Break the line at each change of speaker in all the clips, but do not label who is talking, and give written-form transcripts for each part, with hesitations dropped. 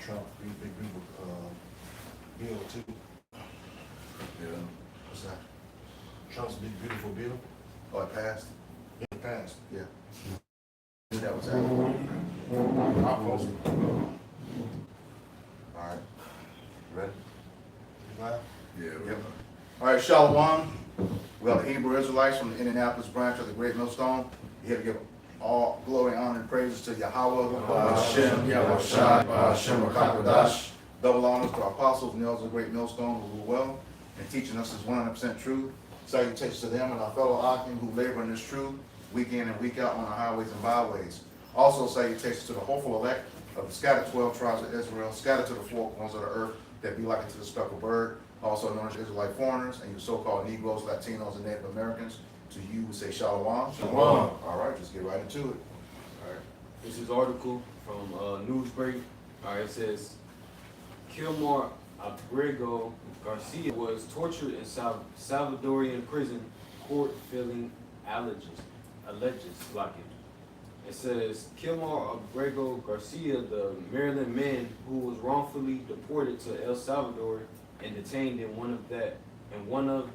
Trump, big bill too.
Yeah.
What's that? Trump's big beautiful bill.
Oh, it passed?
It passed.
Yeah. Knew that was happening. I'll post it. All right. You ready?
You glad?
Yeah. Yep. All right, Shalom. We are the Hebrew Israelites from the Indianapolis branch of the Great Millstone. Here to give all glory, honor, and praises to Yahweh, Hashem, Yahweh Shai, Hashem, HaKadosh. Double honors to our apostles and elders of the Great Millstone who rule well and teaching us His 100% truth. Salutations to them and our fellow Akim who labor in this truth week in and week out on the highways and byways. Also salutations to the hopeful elect of the scattered 12 tribes of Israel, scattered to the four corners of the earth that be like unto the speckled bird, also known as Israelite foreigners, and you so-called Negroes, Latinos, and Native Americans. To you, we say Shalom.
Shalom.
All right, let's get right into it.
All right. This is an article from Newsbreak. All right, it says, Kilmar Abrego Garcia was tortured in Salvadorian prison, court feeling alleges. It says, Kilmar Abrego Garcia, the Maryland man who was wrongfully deported to El Salvador and detained in one of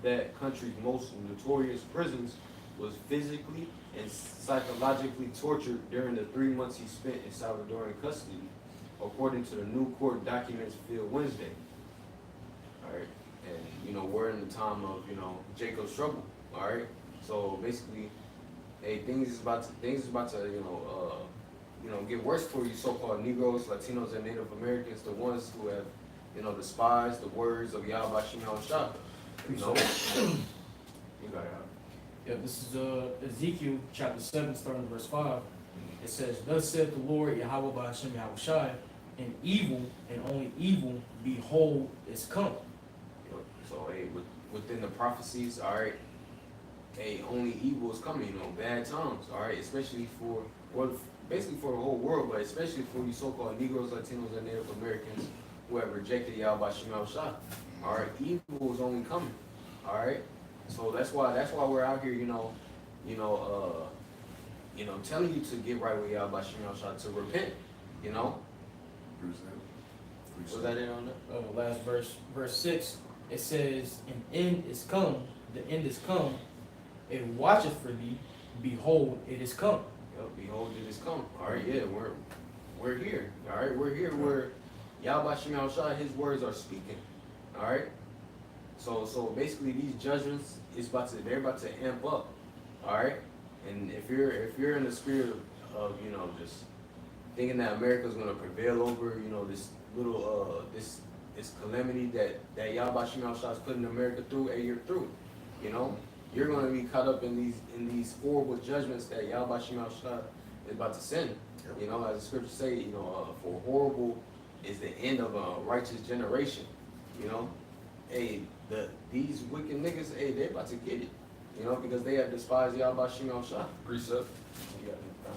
that country's most notorious prisons, was physically and psychologically tortured during the 3 months he spent in Salvadoran custody, according to the new court documents filed Wednesday. All right, and we're in the time of Jacob's trouble. All right, so basically, hey, things is about to get worse for you so-called Negroes, Latinos, and Native Americans, the ones who have despised the words of Yahweh Shemel Shah. You got it.
Yeah, this is Ezekiel chapter 7, starting verse 5. It says, Thus saith the Lord, Yahweh by Hashem Yahweh Shai, and evil, and only evil, behold, is come.
So, hey, within the prophecies, all right, hey, only evil is coming, bad times, all right, especially basically for the whole world, but especially for you so-called Negroes, Latinos, and Native Americans who have rejected Yahweh Shemel Shah. All right, evil is only coming. All right, so that's why we're out here, telling you to get right with Yahweh Shemel Shah, to repent. Was that it on that?
Last verse 6, it says, An end is come, the end is come, it watcheth for thee, behold, it is come.
Behold, it is come. All right, yeah, we're here. All right, we're here where Yahweh Shemel Shah, His words are speaking. All right, so basically these judgments they're about to amp up. All right, and if you're in the spirit of just thinking that America's gonna prevail over this little this calamity that Yahweh Shemel Shah is putting America through, you're through. You're going to be caught up in these horrible judgments that Yahweh Shemel Shah is about to send. As the scriptures say, for horrible is the end of a righteous generation. Hey, these wicked niggas, hey, they're about to get it. Because they have despised Yahweh Shemel Shah. Precept.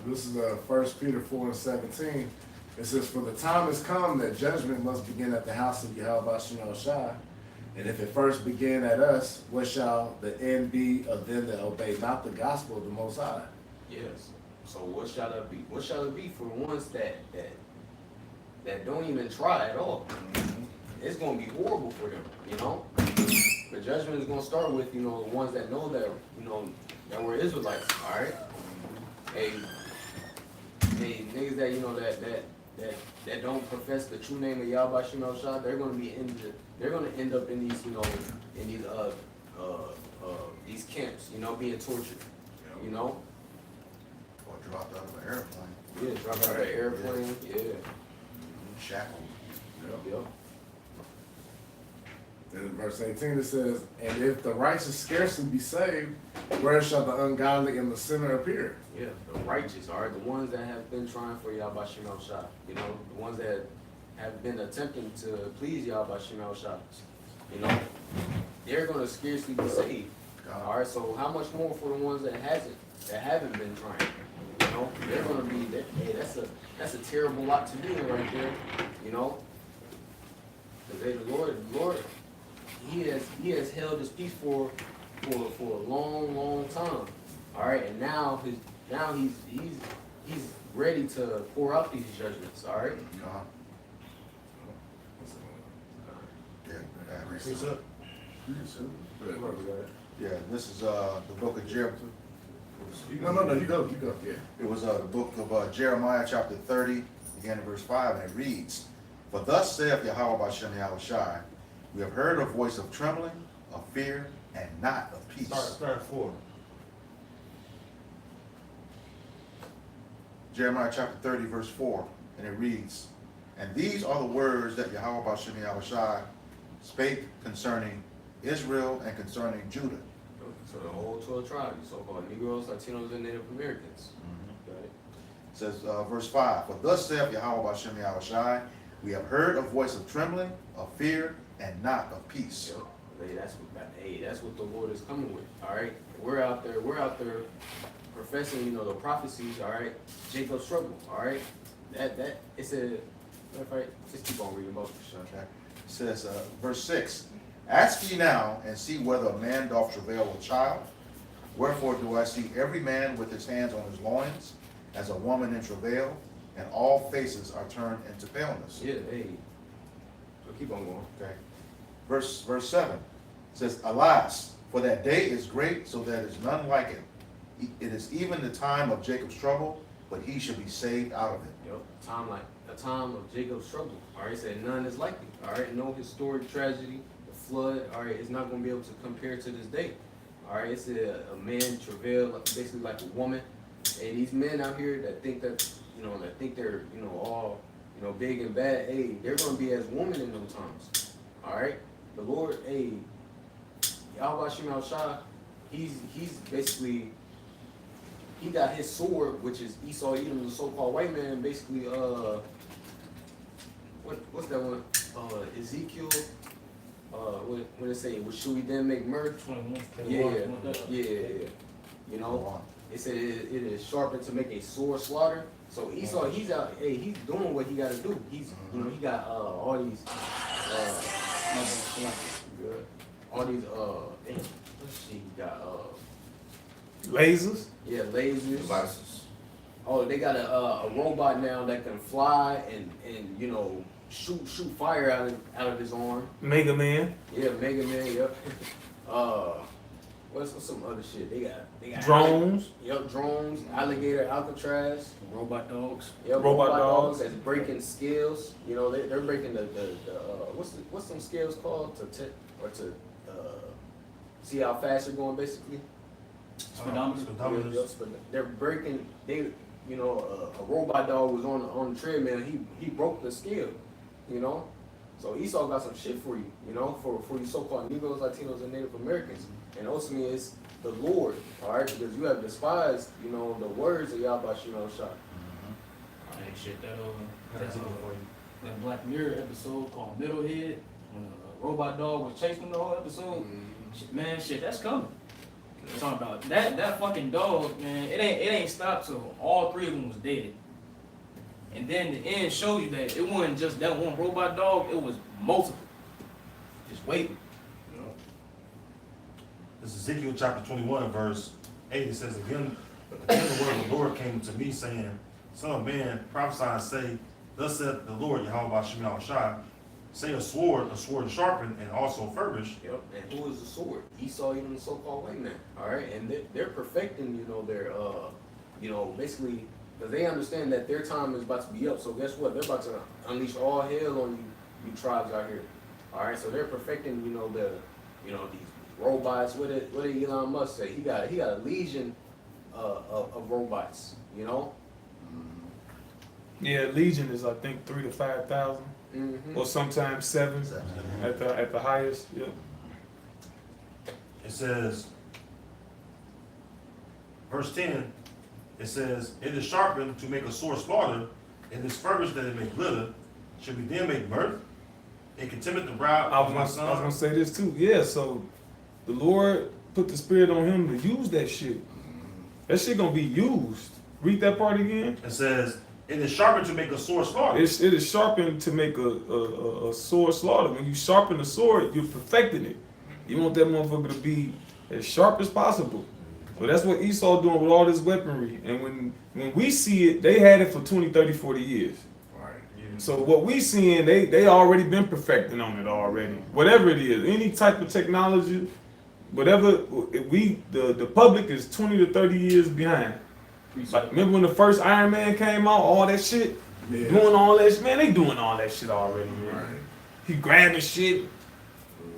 This is 1 Peter 4:17. It says, For the time has come that judgment must begin at the house of Yahweh Shemel Shah. And if it first began at us, what shall the end be of them that obey not the gospel of the Most High?
Yes. So what shall it be? What shall it be for the ones that don't even try at all? It's going to be horrible for them, The judgment is going to start with, the ones that know that, that we're Israelites, all right? Hey, niggas that, that don't profess the true name of Yahweh Shemel Shah, they're going to end up in these, these camps, being tortured,
Or dropped out of an airplane.
Yeah, dropped out of an airplane, yeah.
Shackled.
Yep.
And in verse 18 it says, And if the righteous scarcely be saved, where shall the ungodly and the sinner appear?
Yeah, the righteous, all right, the ones that have been trying for Yahweh Shemel Shah, the ones that have been attempting to please Yahweh Shemel Shah, they're going to scarcely be saved. All right, so how much more for the ones that haven't been trying? They're going to be, hey, that's a terrible lot to be in right there, Because the Lord, He has held His peace for a long time. All right, and now he's ready to pour out these judgments. All right.
Precept?
Yeah, this is the book of Jeremiah.
No, you go, yeah.
It was the book of Jeremiah, chapter 30, beginning of verse 5, and it reads, For thus saith Yahweh Bashem Yahushai, we have heard a voice of trembling, of fear, and not of peace.
Start 4.
Jeremiah chapter 30, verse 4, and it reads, And these are the words that Yahweh Bashem Yahushai spake concerning Israel and concerning Judah.
So the whole 12 tribes, so-called Negroes, Latinos, and Native Americans. Got it?
It says, verse 5, For thus saith Yahweh Bashem Yahushai, we have heard a voice of trembling, of fear, and not of peace.
Yep. That's what the Lord is coming with. All right, we're out there professing, you know, the prophecies. All right, Jacob's trouble. All right, that it's a. Right, just keep on reading about it.
Okay. It says, verse 6, Ask ye now, and see whether a man doth travail with child. Wherefore do I see every man with his hands on his loins, as a woman in travail, and all faces are turned into paleness.
Yeah, hey. So keep on going.
Okay. Verse 7 says, Alas, for that day is great, so that is none like it. It is even the time of Jacob's trouble, but he shall be saved out of it.
Yep, a time of Jacob's trouble. All right, said none is like it. All right, no historic tragedy, the flood. All right, it's not going to be able to compare to this day. All right, it's a man travail, basically like a woman, and these men out here that think that, you know, that think they're, you know, all, you know, big and bad. Hey, they're going to be as women in those times. All right, the Lord, hey, Yahweh Shem Shah, he's basically. He got his sword, which is Esau Edom, the so-called white man, basically, what's that one? Ezekiel, what it say? Should we then make mirth?
21.
Yeah. You know, it said it is sharpened to make a sword slaughter. So Esau, he's out, hey, he's doing what he got to do. He's, you know, he got all these, let's see, he got,
Lasers?
yeah, lasers.
Devices.
Oh, they got a robot now that can fly and you know shoot fire out of his arm.
Mega Man?
Yeah, Mega Man. Yep. What's some other shit? They got
Drones?
Yep, drones. Alligator Alcatraz.
Robot dogs.
Yep,
Robot
robot
dogs.
dogs that's breaking scales. You know they're breaking the what's some scales called to see how fast you're going basically.
Speedometers.
They're breaking. A robot dog was on the treadmill. He broke the scale, you know. So Esau got some shit for you, you know, for you so-called Negroes, Latinos, and Native Americans. And ultimately, it's the Lord, all right, because you have despised, you know, the words of Yahweh Shemel Shah.
Hey, shit, that Black Mirror episode called Middlehead, when a robot dog was chasing the whole episode. Shit, that's coming. I'm talking about that fucking dog, man. It ain't stopped till all three of them was dead. And then the end shows you that it wasn't just that one robot dog; it was multiple, just waiting. You know?
This is Ezekiel chapter 21, verse 8. It says, Again the word of the Lord came to me, saying, Son of man, prophesy and say, Thus saith the Lord, Yahweh Shem Shai, say a sword sharpened and also furbished.
Yep. And who is the sword? Esau, even the so-called white man. All right, and they're perfecting, you know, their, basically, because they understand that their time is about to be up. So guess what? They're about to unleash all hell on you tribes out here. All right, so they're perfecting, these robots. What did Elon Musk say? He got a legion of robots. You know.
Yeah, Legion is I think 3,000 to 5,000, or sometimes 7 at the highest. Yeah.
It says, verse 10, it says, It is sharpened to make a sore slaughter, and is furbished that it may glitter. Should we then make mirth? And contempt the brow
I
of my
was gonna
son?
say this too. Yeah, so the Lord put the spirit on him to use that shit. That shit gonna be used. Read that part again.
It says, It is sharpened to make a sore slaughter.
It is sharpened to make a sword slaughter. When you sharpen the sword, you're perfecting it. You want that motherfucker to be as sharp as possible. So that's what Esau doing with all this weaponry. And when we see it, they had it for 20, 30, 40 years.
Right. Yeah.
So what we seeing, they already been perfecting on it already. Whatever it is, any type of technology, whatever the public is 20 to 30 years behind. Like remember when the first Iron Man came out, all that shit, doing all that shit, man, they doing all that shit already, man.
Right.
He grabbing shit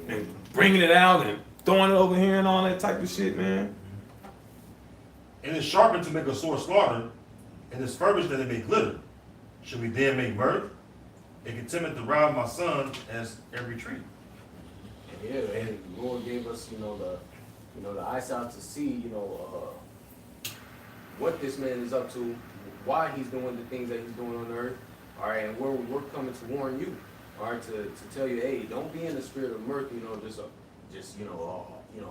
and bringing it out and throwing it over here and all that type of shit, man.
And it's sharpened to make a sword slaughter, and it's furbished that it may glitter. Should we then make mirth? It can tempt to rob my son as every tree.
Yeah, and the Lord gave us, the eyesight to see, what this man is up to, why he's doing the things that he's doing on earth. All right, and we're coming to warn you, all right, to tell you, hey, don't be in the spirit of mirth,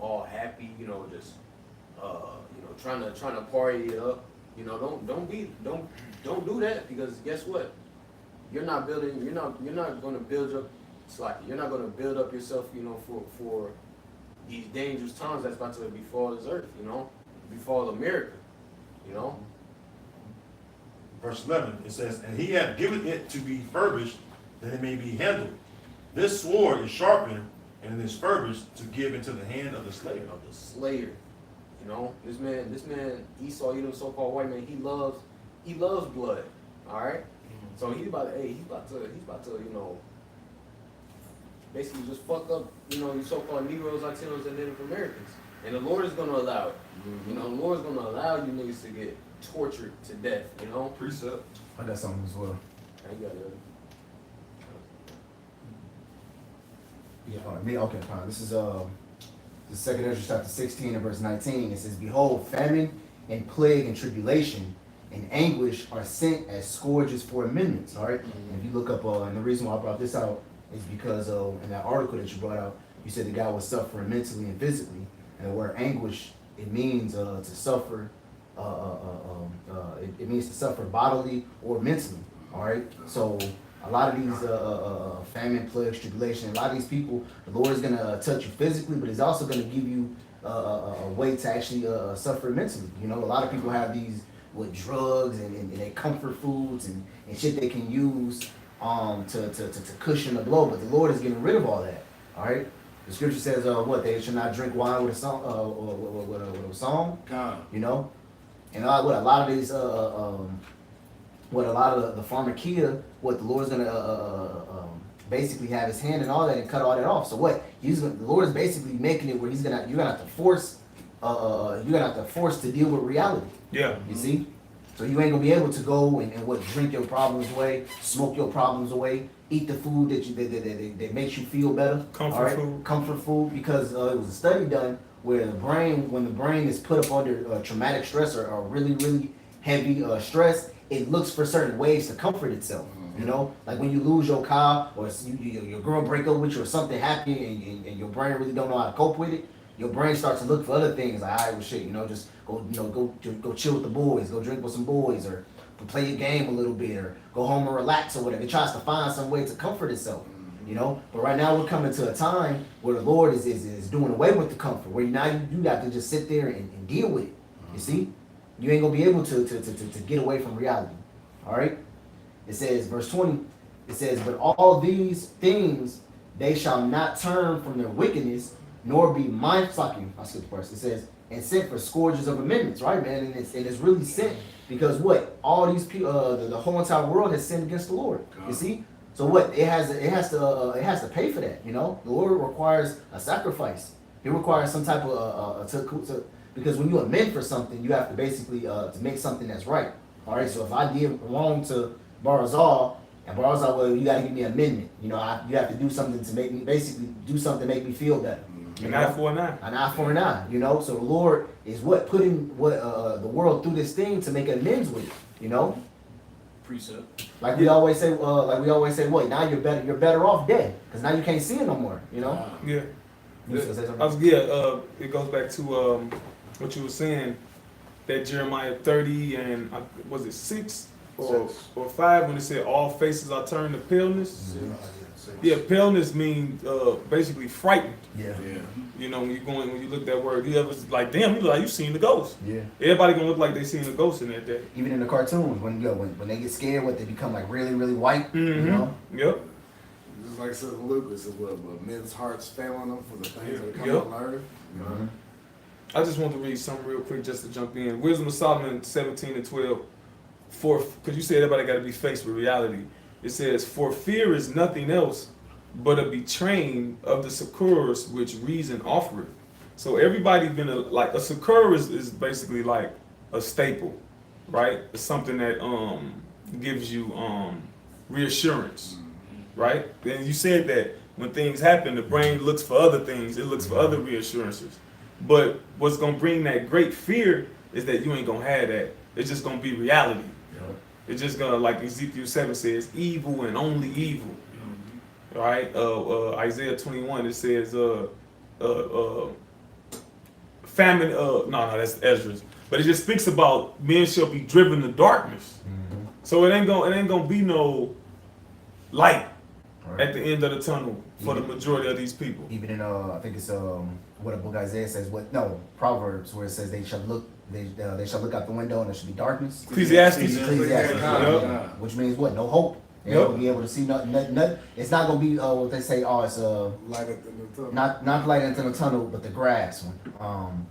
all happy, trying to party it up. Don't do that, because guess what? You're not going to build up. It's like you're not going to build up yourself, for these dangerous times that's about to befall this earth, befall America,
Verse 11, it says, and he hath given it to be furbished, that it may be handled. This sword is sharpened, and it is furbished to give into the hand of the slayer.
Of the slayer. This man, Esau, so-called white man, he loves blood. All right. So he's about to, basically just fuck up, you so-called Negroes, Latinos, and Native Americans. And the Lord is gonna allow it. The Lord is gonna allow you niggas to get tortured to death.
Precept.
I got something as well.
I got it.
Yeah, okay, fine. This is the second Ezra chapter 16 and verse 19. It says, behold, famine and plague and tribulation and anguish are sent as scourges for amendments. All right. And if you look up, and the reason why I brought this out is because in that article that you brought out, you said the guy was suffering mentally and physically, and the word anguish, it means to suffer. It means to suffer bodily or mentally. All right. So a lot of these famine, plagues, tribulation, a lot of these people, the Lord is gonna touch you physically, but He's also gonna give you a way to actually suffer mentally. A lot of people have these with drugs and they comfort foods and shit they can use to cushion the blow, but the Lord is getting rid of all that. All right. The scripture says, they should not drink wine with a song, with a song.
God.
And what a lot of these, what a lot of the pharmakia, what the Lord's gonna basically have His hand and all that and cut all that off. So what the Lord is basically making it where you're gonna have to force to deal with reality.
Yeah.
You see, so you ain't gonna be able to go and drink your problems away, smoke your problems away, eat the food that makes you feel better. Comfort food, because it was a study done where when the brain is put up under traumatic stress or really, really heavy stress, it looks for certain ways to comfort itself. Like when you lose your car or your girl break up with you or something happen and your brain really don't know how to cope with it, your brain starts to look for other things like, all right, well, shit, just go chill with the boys, go drink with some boys, or play a game a little bit, or go home and relax or whatever. It tries to find some way to comfort itself. But right now we're coming to a time where the Lord is doing away with the comfort, where now you got to just sit there and deal with it. You see, you ain't gonna be able to get away from reality. All right. It says, verse 20. It says, but all these things they shall not turn from their wickedness, nor be mindful. I skipped the verse. It says, and sent for scourges of amendments, right, man? And it's really sent because what all these people, the whole entire world has sinned against the Lord. You see. So what it has to pay for that. The Lord requires a sacrifice. He requires some type of because when you amend for something, you have to basically to make something that's right. All right. So if I did wrong to Barazal, and Barazal, well, you got to give me an amendment. You have to do something to make me feel better.
An eye for an eye.
An eye for an eye. So the Lord is putting the world through this thing to make amends with it.
Precept.
Like we always say, what? Now you're better off dead, because now you can't see it no more.
Yeah.
You was gonna say something?
It goes back to what you were saying, that Jeremiah 30 and was it 6? or 5 when it said all faces are turned to paleness. Yeah, paleness means basically frightened.
Yeah.
You know, when you look at that word, you ever like, damn, you look like you seen the ghost.
Yeah.
Everybody gonna look like they seen the ghost in that day.
Even in the cartoons, when they get scared, they become like really, really white. You
Mm-hmm.
know.
Yep.
Just like it says in Luke, it says what men's hearts failing them for the things that are coming
Yep.
on earth. You know?
Mhm.
I just want to read something real quick just to jump in. Wisdom of Solomon 17 and 12. Because you said everybody got to be faced with reality. It says, for fear is nothing else but a betraying of the succors which reason offereth. So everybody been like a succor is basically like a staple, right? It's something that gives you reassurance, right? Then you said that when things happen, the brain looks for other things. It looks for other reassurances. But what's gonna bring that great fear is that you ain't gonna have that. It's just gonna be reality. It's just gonna, like Ezekiel 7 says, evil and only evil. Right? Isaiah 21, it says, famine, no, that's Ezra's. But it just speaks about men shall be driven to darkness. So it ain't gonna be no light at the end of the tunnel for the majority of these people.
Even in I think it's what a book Isaiah says. Proverbs, where it says they shall look out the window and there should be darkness.
Ecclesiastes.
Ecclesiastes, which means what? No hope. They won't be able to see nothing. It's not gonna be what they say. Oh, it's
Light at the tunnel.
not light into the tunnel, but the grass one.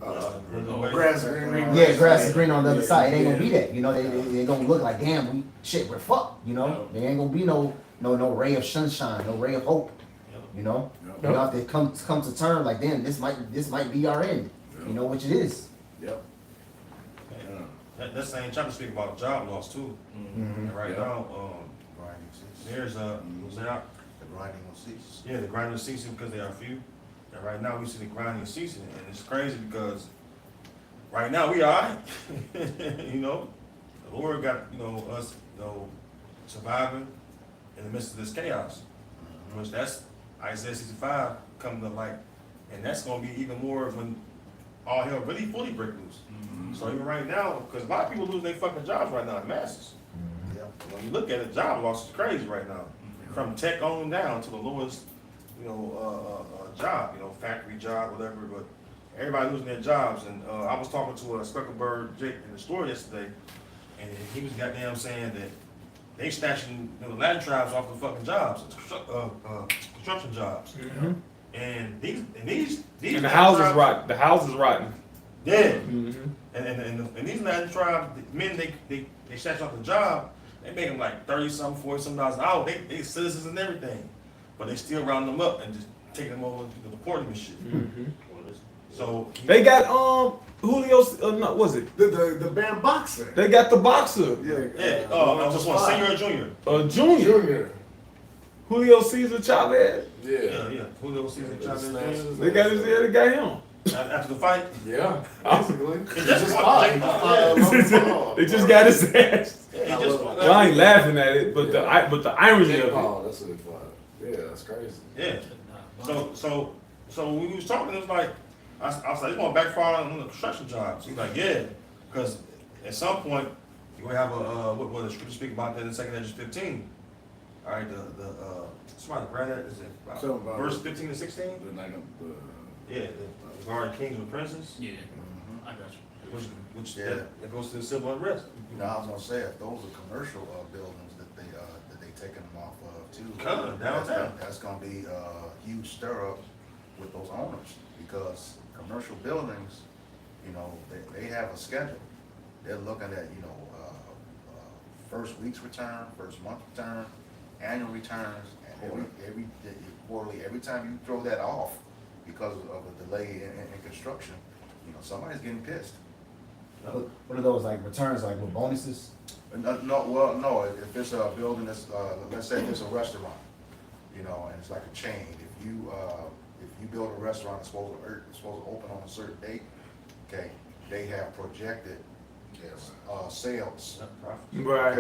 Grass is green.
Yeah, grass is green on the other side. It ain't gonna be that. You know, they gonna look like damn, we're fucked. You know, there ain't gonna be no ray of sunshine, no ray of hope. You know, you know, if it comes to term like damn, this might be our end. You know, which it is.
Yep.
That same chapter speak about job loss too. And right now, there's was that
The grinding will cease.
yeah, the grinding is ceasing because they are few. And right now we see the grinding ceasing, and it's crazy because right now we are, you know, the Lord got us surviving in the midst of this chaos, which that's Isaiah 65 coming to light, and that's gonna be even more when all hell really fully break loose. So even right now, because a lot of people losing their fucking jobs right now in masses. When you look at it, job loss is crazy right now. From tech on down to the lowest, job, factory job, whatever. But everybody losing their jobs. And I was talking to a Specklebird Jake in the store yesterday, and he was goddamn saying that they snatching the Latin tribes off the fucking jobs, construction jobs. And these
And the house is rotten. The house is rotten.
Yeah. And these Latin tribes, the men they snatch off the job. They make them like 30-something, 40-something dollars an hour. They citizens and everything, but they still round them up and just take them over to deport them and shit. So
They got Julio. No, was it?
The band boxer.
They got the boxer.
yeah. I just want senior or junior.
Junior. Julio Cesar Chavez.
Yeah. Julio Cesar Chavez.
They got They got him.
After the fight.
Yeah, basically.
He just fought.
They just got his ass.
He just fought.
Well, I ain't laughing at it, but the irony of it.
That's what he fought. Yeah, that's crazy.
Yeah. So when we was talking, it was like I was like, it's gonna backfire on the construction jobs. He's like, yeah, because at some point you're gonna have what the scripture speak about that in 2 Edges 15. All right, somebody grab that. Is it about verse 15 to 16? Yeah, the guard kings and princes.
Yeah, I got you.
Which that goes to the civil unrest.
Now I was gonna say, if those are commercial buildings that they taking them off of too.
Downtown.
That's gonna be a huge stir up with those owners, because commercial buildings, they have a schedule. They're looking at, first week's return, first month return, annual returns, and every quarterly, every time you throw that off because of a delay in construction, somebody's getting pissed.
What are those like returns, like with bonuses?
No. If it's a building that's, let's say it's a restaurant, and it's like a chain. If you build a restaurant that's supposed to open on a certain date, okay, they have projected sales.
Right.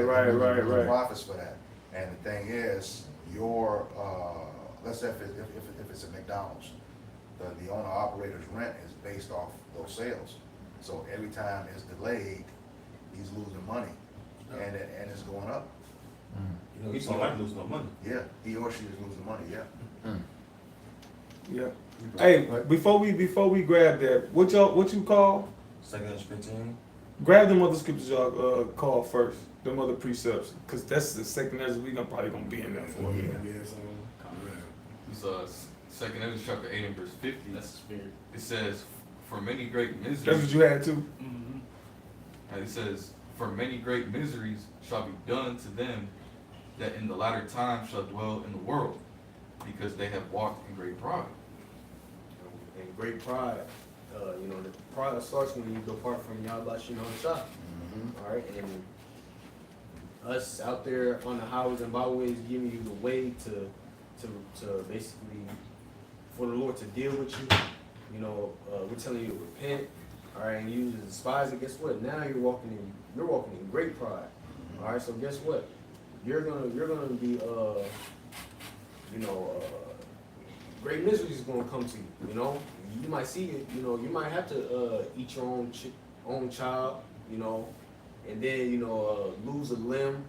Profits for that. And the thing is, let's say if it's a McDonald's, the owner operator's rent is based off those sales. So every time it's delayed, he's losing money. and it's going up.
You know, he's not like losing no money.
Yeah, he or she is losing money, yeah.
Yeah. Hey, before we grab that, what you call?
2 15.
Grab them other scriptures y'all call first. Them other precepts, cause that's the second Ezra we probably gonna be in there for a minute.
It's 2 Ezra chapter 8 and verse 50.
That's the spirit.
It says, "For many great
That's what
miseries."
you had too.
Mm-hmm.
And it says, "For many great miseries shall be done to them that in the latter time shall dwell in the world, because they have walked in great pride."
And great pride, you know, the pride starts when you depart from Yahweh Shalom Shah. All right, and us out there on the highways and byways giving you the way to basically for the Lord to deal with you. You know, we're telling you to repent. All right, and you despise it. Guess what? Now you're walking in great pride. All right, so guess what? You're gonna be great misery is gonna come to you. You know, you might see it. You know, you might have to eat your own child. You know, and then lose a limb.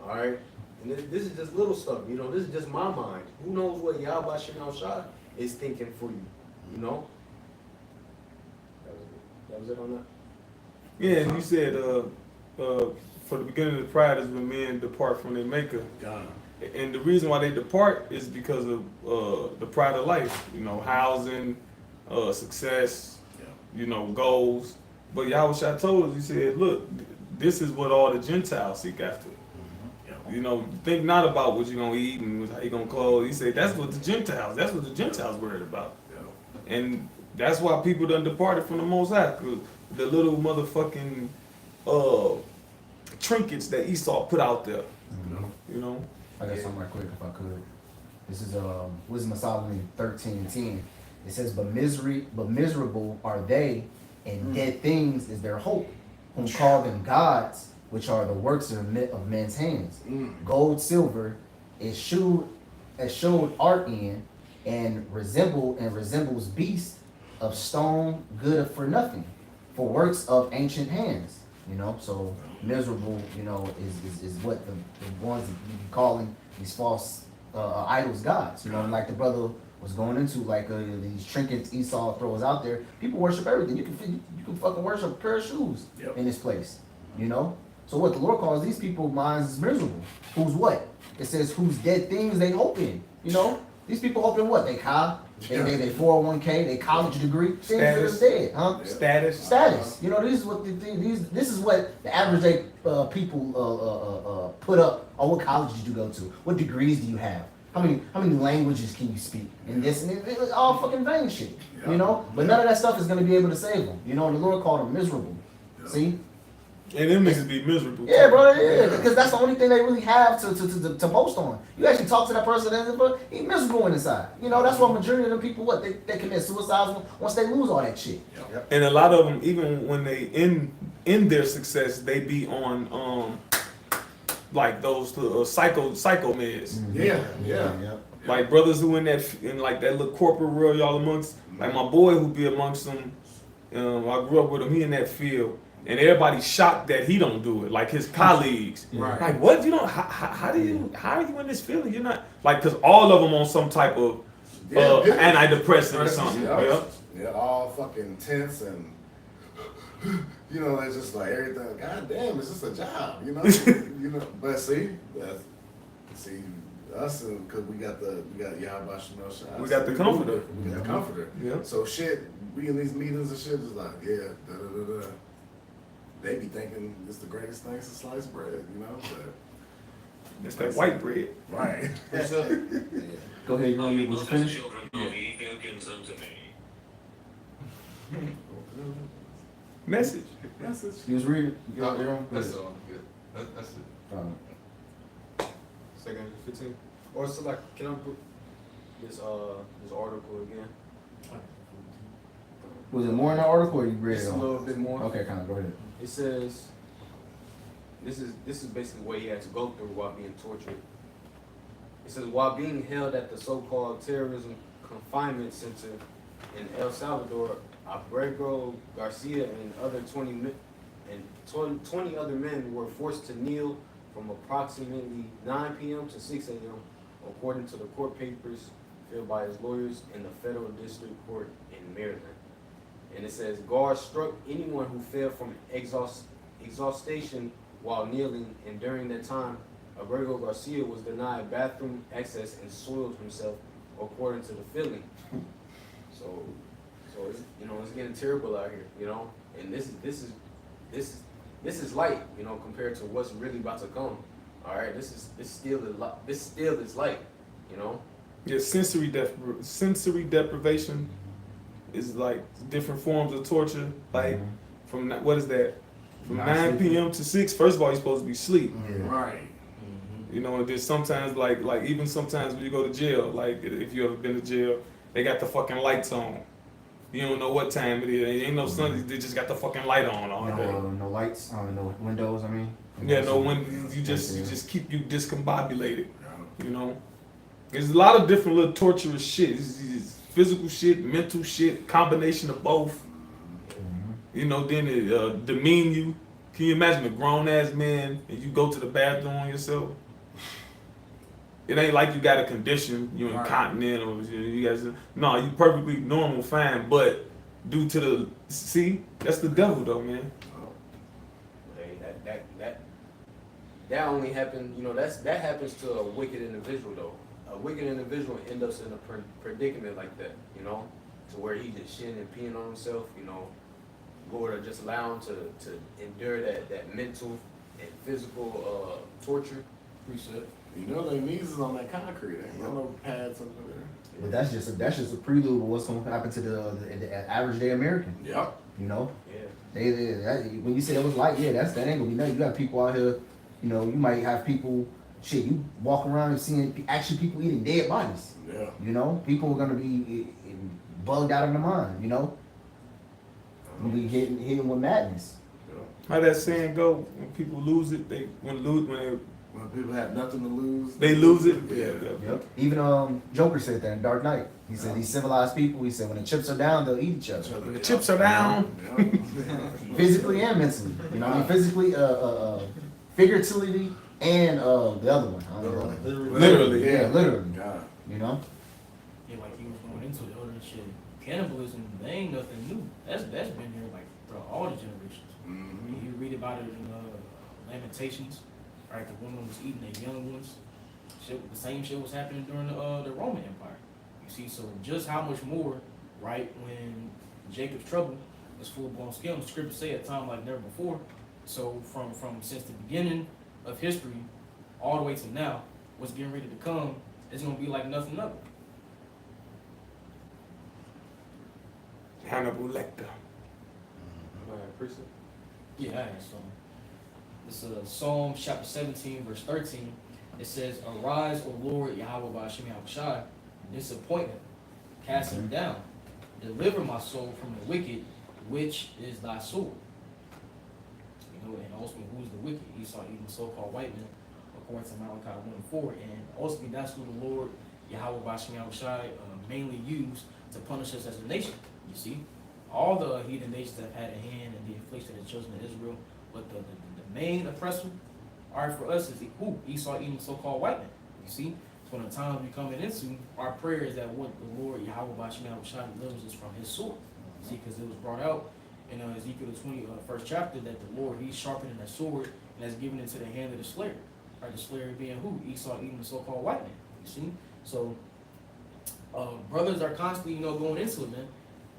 All right, and this is just little stuff. You know, this is just my mind. Who knows what Yahweh Shalom Shah is thinking for you? You know. That was it on that.
Yeah, and you said for the beginning of the pride is when men depart from their maker.
God.
And the reason why they depart is because of the pride of life. You know, housing, success, you know, goals. But Yahweh told us, he said, look, this is what all the Gentiles seek after. You know, think not about what you're gonna eat and how you're gonna clothe. He said that's what the Gentiles worried about. And that's why people done departed from the Most High. 'Cause the little motherfucking trinkets that Esau put out there. You know?
I got something right quick if I could. This is Wisdom of Solomon 13:10. It says, but miserable are they, and dead things is their hope, whom call them gods, which are the works of men's hands. Gold, silver is showed art in, and resembles beasts of stone, good for nothing, for works of ancient hands. You know, so miserable, you know, is what the ones that you be calling these false idols gods. You know, and like the brother was going into, like these trinkets Esau throws out there. People worship everything. You can fucking worship a pair of shoes in this place. You know. So what the Lord calls these people minds is miserable. Who's what? It says whose dead things they hope in. You know, these people hope in what? They 401k, they college degree. Things that are dead, huh? Status. You know, this is what the average day people put up. Oh, what college did you go to? What degrees do you have? How many languages can you speak? And this and it's all fucking vain shit. You know, but none of that stuff is gonna be able to save them. You know, and the Lord called them miserable. See.
And them niggas be miserable.
Yeah, bro, yeah, because that's the only thing they really have to boast on. You actually talk to that person, but he's miserable inside. You know, that's why majority of them people, they commit suicide once they lose all that shit.
And a lot of them, even when they in their success, they be on like those psycho meds.
Yeah.
Like brothers who in like that little corporate world, y'all amongst. Like my boy who be amongst them. I grew up with him. He in that field. And everybody's shocked that he don't do it, like his colleagues.
Right.
Like, what? You don't? How are you in this field? You're not like, cause all of them on some type of antidepressant or something.
Yeah, all fucking tense and you know, it's just like everything. God damn, it's just a job, you know. You know, but see us, because we got Yahweh Shalom Shah.
We got the comforter.
We got the comforter.
Yeah.
So shit, we in these meetings and shit is like, da. They be thinking it's the greatest thing since sliced bread, you know. But
It's that white bread.
right.
Go ahead, you was finished.
Message.
You was reading.
That's all good. That's it.
2 15. Or so like, can I put this article again?
Was it more in the article or you read
Just
it
a
on?
little bit more.
Okay, kind of go ahead.
It says, this is basically what he had to go through while being tortured. It says, while being held at the so-called terrorism confinement center in El Salvador, Abrego Garcia and other and 20 other men were forced to kneel from approximately 9 p.m. to 6 a.m. according to the court papers filled by his lawyers in the federal district court in Maryland. And it says, guards struck anyone who fell from exhaustion while kneeling, and during that time, Abrego Garcia was denied bathroom access and soiled himself according to the filling. So it's, you know, it's getting terrible out here, you know, and this is light, you know, compared to what's really about to come. All right, this still is light, you know.
Yeah, sensory deprivation is like different forms of torture. Like from what is that? From 9 p.m. to 6. First of all, you're supposed to be asleep.
Right.
You know, and then sometimes like even sometimes when you go to jail, like if you ever been to jail, they got the fucking lights on. You don't know what time it is. Ain't no sun. They just got the fucking light on all day.
No lights, no windows. I mean.
Yeah, no windows. You just keep you discombobulated. You know, there's a lot of different little torturous shit. It's physical shit, mental shit, combination of both. You know, then it demean you. Can you imagine a grown ass man and you go to the bathroom on yourself? It ain't like you got a condition, you incontinent or you guys. No, you perfectly normal, fine, but due to the that's the devil though, man.
Hey, that only happened, you know, that happens to a wicked individual though. A wicked individual ends up in a predicament like that, you know, to where he just shitting and peeing on himself, you know. Lord, or just allow him to endure that mental and physical torture.
Appreciate. You know their knees is on that concrete. Ain't no pads under there.
But that's just a prelude of what's going to happen to the average day American.
Yep.
You know.
Yeah.
When you say it was light, that ain't gonna be nothing. You got people out here. You know, you might have people. Shit, you walk around and seeing actually people eating dead bodies.
Yeah.
You know, people are gonna be bugged out of their mind. You know. We getting hit with madness.
How that saying go? When people lose it, when
people have nothing to lose,
they lose it. Yeah.
Yep. Even Joker said that in Dark Knight. He said these civilized people. He said when the chips are down, they'll eat each other.
When the chips are down,
physically and mentally. You know, I mean, physically, figuratively, and the other one. I don't know.
Literally.
Yeah, literally.
Yeah.
You know.
Yeah, like you was going into the other shit. Cannibalism, they ain't nothing new. That's been here like throughout all the generations. You read about it in Lamentations, right? The woman was eating their young ones. The same shit was happening during the Roman Empire. You see, so just how much more, right? When Jacob's trouble was full blown scale, the scriptures say at a time like never before. So from since the beginning of history all the way to now, what's getting ready to come is gonna be like nothing other.
Hannibal Lecter.
Yeah, I have some. This is Psalm chapter 17, verse 13. It says, "Arise, O Lord, Yahweh Ba'ashem Yahushai, disappoint him, cast him down, deliver my soul from the wicked, which is thy sword." You know, and ultimately, who's the wicked? Esau, even so-called white men, according to Malachi 1:4. And ultimately, that's who the Lord, Yahweh Ba'ashem Yahushai, mainly used to punish us as a nation. You see, all the heathen nations have had a hand in the affliction of the children of Israel, but the main oppressor, all right, for us is Esau, even so-called white men. You see, so when the time we coming into, our prayer is that what the Lord Yahweh Ba'ashem Yahushai delivers us from his sword. See, because it was brought out in Ezekiel the 21st chapter that the Lord, he's sharpening that sword and has given it to the hand of the slayer. Right, the slayer being who? Esau, even the so-called white man. You see, so brothers are constantly, going into it, man.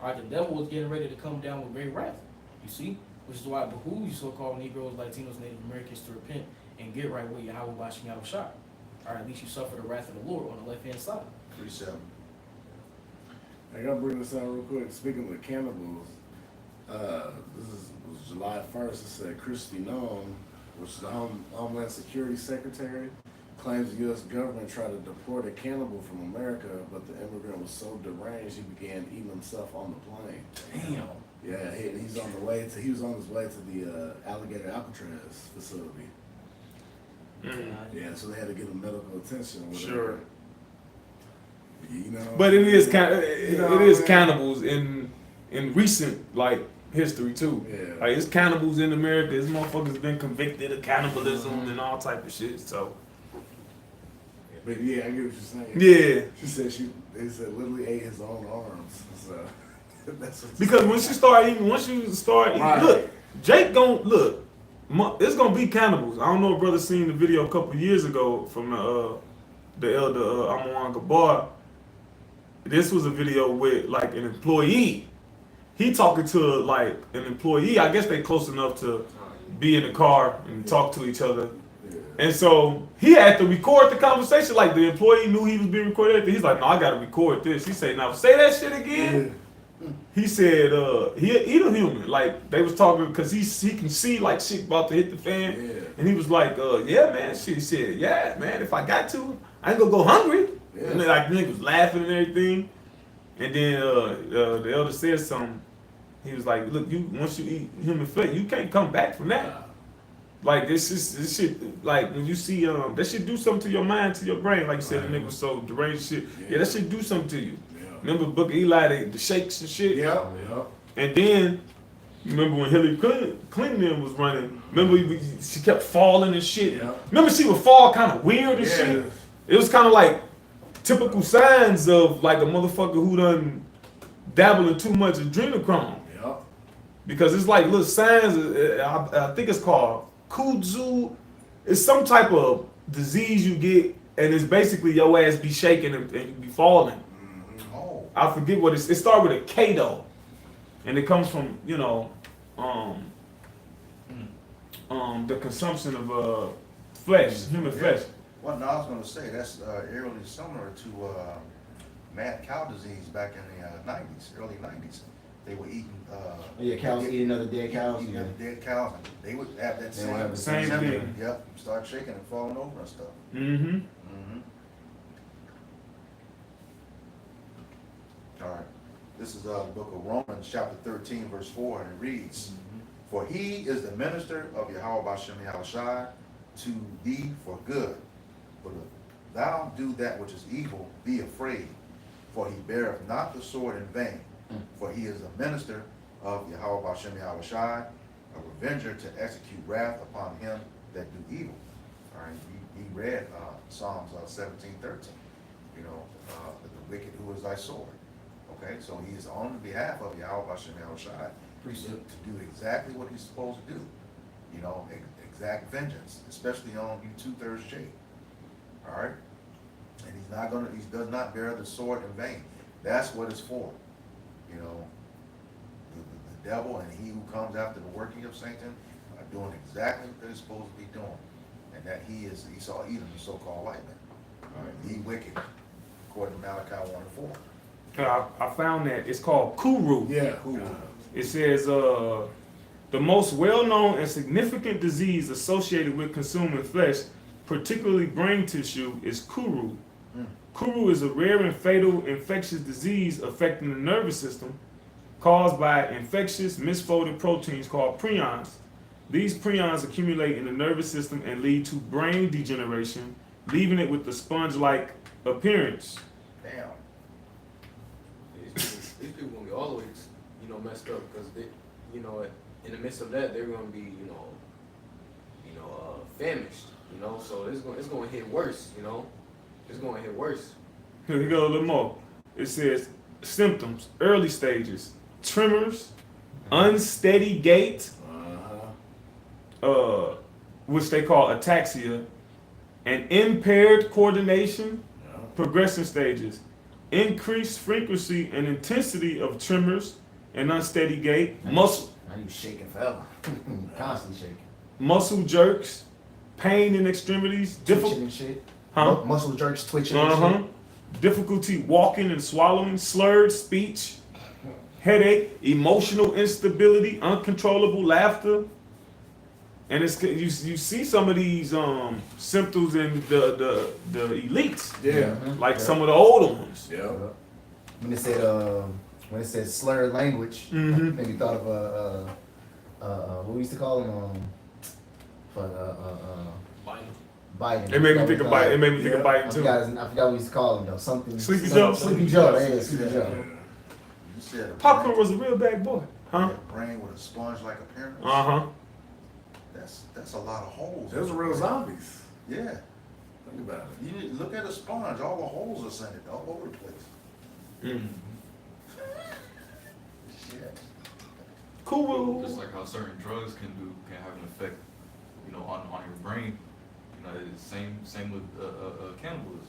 All right, the devil is getting ready to come down with great wrath. You see, which is why it behooves you so-called Negroes, Latinos, Native Americans to repent and get right with Yahweh Ba'ashem Yahushai. All right, at least you suffer the wrath of the Lord on the left-hand side.
37.
I gotta bring this out real quick. Speaking of cannibals, was July 1st. It said Kristi Noem, which is the Homeland Security Secretary, claims the U.S. government tried to deport a cannibal from America, but the immigrant was so deranged he began eating himself on the plane.
Damn.
Yeah, he was on his way to the Alligator Alcatraz facility. Yeah, so they had to give him medical attention.
Sure.
You know.
But it is cannibals in recent history too.
Yeah.
Like it's cannibals in America. This motherfuckers been convicted of cannibalism and all type of shit. So
But yeah, I get what you're saying.
yeah,
She said they said literally ate his own arms. So that's what
because once you start eating,
Right.
look, Jake gon' look. It's gonna be cannibals. I don't know if brother seen the video a couple years ago from the elder Amon Gabar. This was a video with like an employee. He talking to like an employee. I guess they close enough to be in the car and talk to each other. And so he had to record the conversation. Like the employee knew he was being recorded. He's like, no, I gotta record this. He said, now say that shit again. He said, he a human. Like they was talking because he can see like shit about to hit the fan.
Yeah.
And he was like, yeah, man. She said, yeah, man. If I got to, I ain't gonna go hungry.
Yeah.
And then, like niggas was laughing and everything. And then the elder said something. He was like, look, once you eat human flesh, you can't come back from that. Like this shit, like when you see that shit do something to your mind, to your brain. Like you said, the nigga was so deranged shit. Yeah, that shit do something to you.
Yeah.
Remember Book of Eli, the shakes and shit.
Yeah.
And then you remember when Hillary Clinton was running. Remember she kept falling and shit.
Yeah.
Remember she would fall kind of weird and shit. It was kind of like typical signs of like a motherfucker who done dabble in too much adrenochrome.
Yeah.
Because it's like little signs. I think it's called kudzu. It's some type of disease you get, and it's basically your ass be shaking and you be falling.
Oh,
I forget what it started with a K though, and it comes from the consumption of flesh, human flesh.
well, no, I was gonna say, that's eerily similar to mad cow disease back in the 90s, early 90s. They were eating,
Yeah, cows eating other dead cows.
eating
Yeah.
dead cows, and they would have that
They would have the
same
symptom.
thing.
Yep, start shaking and falling over and stuff.
Mm-hmm.
Mm-hmm. All right, this is the book of Romans, chapter 13, verse 4, and it reads, For he is the minister of Yahweh Bashem Yahushai to thee for good. But if thou do that which is evil, be afraid, for he beareth not the sword in vain. For he is a minister of Yahweh Bashem Yahushai, a revenger to execute wrath upon him that do evil. All right, he read Psalms 17:13. You know, the wicked who is thy sword. Okay, so he is on behalf of Yahweh Bashem Yahushai to do exactly what he's supposed to do. You know, exact vengeance, especially on you 2/3 J. All right, and he does not bear the sword in vain. That's what it's for. You know, the devil and he who comes after the working of Satan are doing exactly what they're supposed to be doing, and that he is Esau Edom, the so-called white man. All right, he wicked, according to Malachi 1:4.
I found that it's called kuru.
Yeah.
Cool.
It says the most well-known and significant disease associated with consuming flesh, particularly brain tissue, is kuru. Kuru is a rare and fatal infectious disease affecting the nervous system caused by infectious misfolded proteins called prions. These prions accumulate in the nervous system and lead to brain degeneration, leaving it with the sponge-like appearance.
Damn.
These people gonna be all the way, messed up because they, in the midst of that, they're gonna be, famished. So it's gonna hit worse. It's gonna hit worse.
Here we go a little more. It says symptoms, early stages, tremors, unsteady gait, which they call ataxia, and impaired coordination, progression stages, increased frequency and intensity of tremors and unsteady gait, muscle
Now you shaking forever. Constantly shaking.
muscle jerks, pain in extremities,
Twitching and shit.
huh?
Muscle jerks, twitching and
Uh-huh.
shit.
Difficulty walking and swallowing, slurred speech, headache, emotional instability, uncontrollable laughter. And it's you see some of these symptoms in the elites,
Yeah.
like some of the older ones.
Yeah.
When it said slurred language,
Mhm.
made me thought of what we used to call them, Biden.
It made me think about it. It made me think
Yeah.
about
I
it too.
forgot what we used to call him though. Something.
Sleepy
something-
Joe.
Sleepy Joe. Yeah, Sleepy Joe.
You said
Popcorn was a real bad boy. Huh?
That brain with a sponge-like appearance.
Uh-huh.
That's a lot of holes.
Those are real zombies.
Yeah.
Think about it.
You need to look at a sponge. All the holes are sent all over the place.
Mm.
Shit.
Cool.
Just like how certain drugs can have an effect, you know, on your brain. You know, it's same with cannibalism.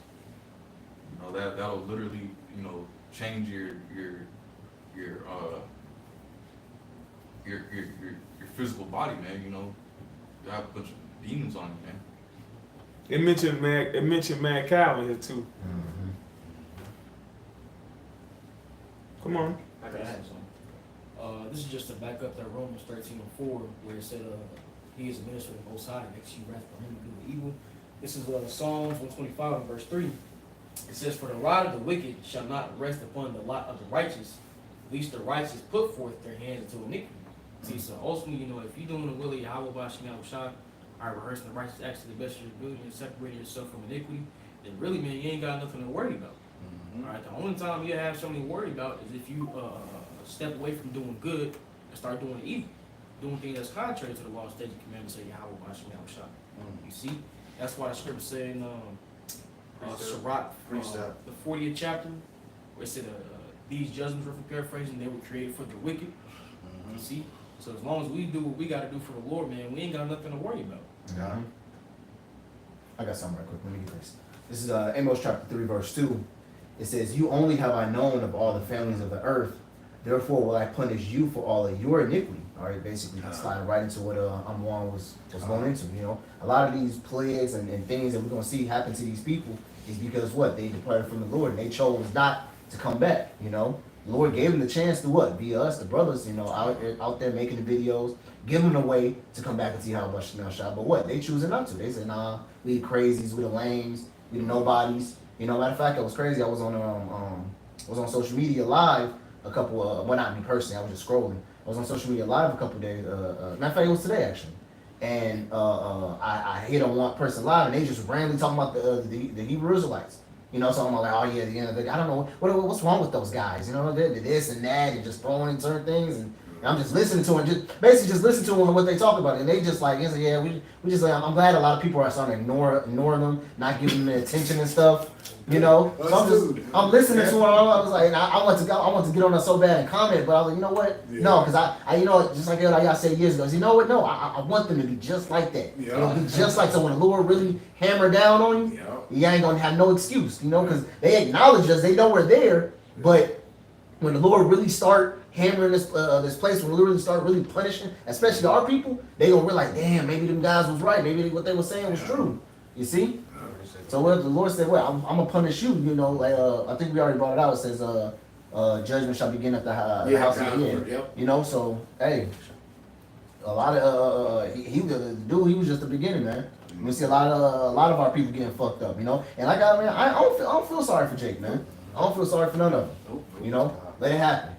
You know, that'll literally, you know, change your physical body, man. You know, you have a bunch of demons on you, man.
It mentioned Mad Cow in here too.
Mhm.
Come on.
I gotta have some. This is just to back up that Romans 13:4, where it said, he is a minister of the Most High, makes you wrath for him to do evil. This is Psalms 125 and verse 3. It says, for the rod of the wicked shall not rest upon the lot of the righteous, least the righteous put forth their hands into iniquity. See, so ultimately, you know, if you're doing the will of Yahweh Bashim Yahushua, rehearsing the righteous acts to the best of your ability and separating yourself from iniquity, then really, man, you ain't got nothing to worry about.
Mhm.
All right, the only time you have something to worry about is if you step away from doing good and start doing evil, doing things that's contrary to the law, statutes, and commandments of Yahweh Bashim Yahushua. You see, that's why the scripture said in Sirach,
Precept.
the 40th chapter, where it said, these judgments were, for paraphrasing, they were created for the wicked. You see, so as long as we do what we got to do for the Lord, man, we ain't got nothing to worry about.
Yeah.
I got something right quick. Let me get this. This is Amos chapter 3, verse 2. It says, you only have I known of all the families of the earth. Therefore will I punish you for all of your iniquity. All right, basically sliding right into what Amwan was going into. You know, a lot of these plagues and things that we're going to see happen to these people is because what? They departed from the Lord and they chose not to come back, you know. The Lord gave them the chance to what? Be us, the brothers, you know, out there making the videos, give them a way to come back and see how much smell shot. But what? They choosing not to. They say, nah, we the crazies, we the lames, we the nobodies. You know, matter of fact, it was crazy. I was on social media live a couple well, not me personally, I was just scrolling. I was on social media live a couple days, matter of fact, it was today actually. And I hit on one person live and they just randomly talking about the Hebrew Israelites. You know, so I'm like, oh yeah, at the end of the day, I don't know what's wrong with those guys. You know, they're this and that and just throwing in certain things, and I'm just listening to them, just basically just listen to them and what they talk about, and they just like, yeah, we just like, I'm glad a lot of people are starting to ignore them, not giving them the attention and stuff. You know, so I'm listening to them. I was like, I want to get on there so bad and comment, but I was like, you know what?
Yeah.
No, because I you know, just like y'all said years ago, you know what? No, I want them to be just like that.
Yeah.
You know, be just like, so when the Lord really hammer down on you, you ain't gonna have no excuse, you know, because they acknowledge us, they know we're there, but when the Lord really start hammering this place, when the Lord really start really punishing, especially our people, they gonna realize, damn, maybe them guys was right, maybe what they were saying was true. You see? So what the Lord said, well, I'm gonna punish you, you know, like I think we already brought it out. It says judgment shall begin at the house of the end.
Yep.
You know, so hey, a lot of he was just the beginning, man. We see a lot of our people getting fucked up, you know. And like I don't feel sorry for Jake, man. I don't feel sorry for none of them. You know, let it happen.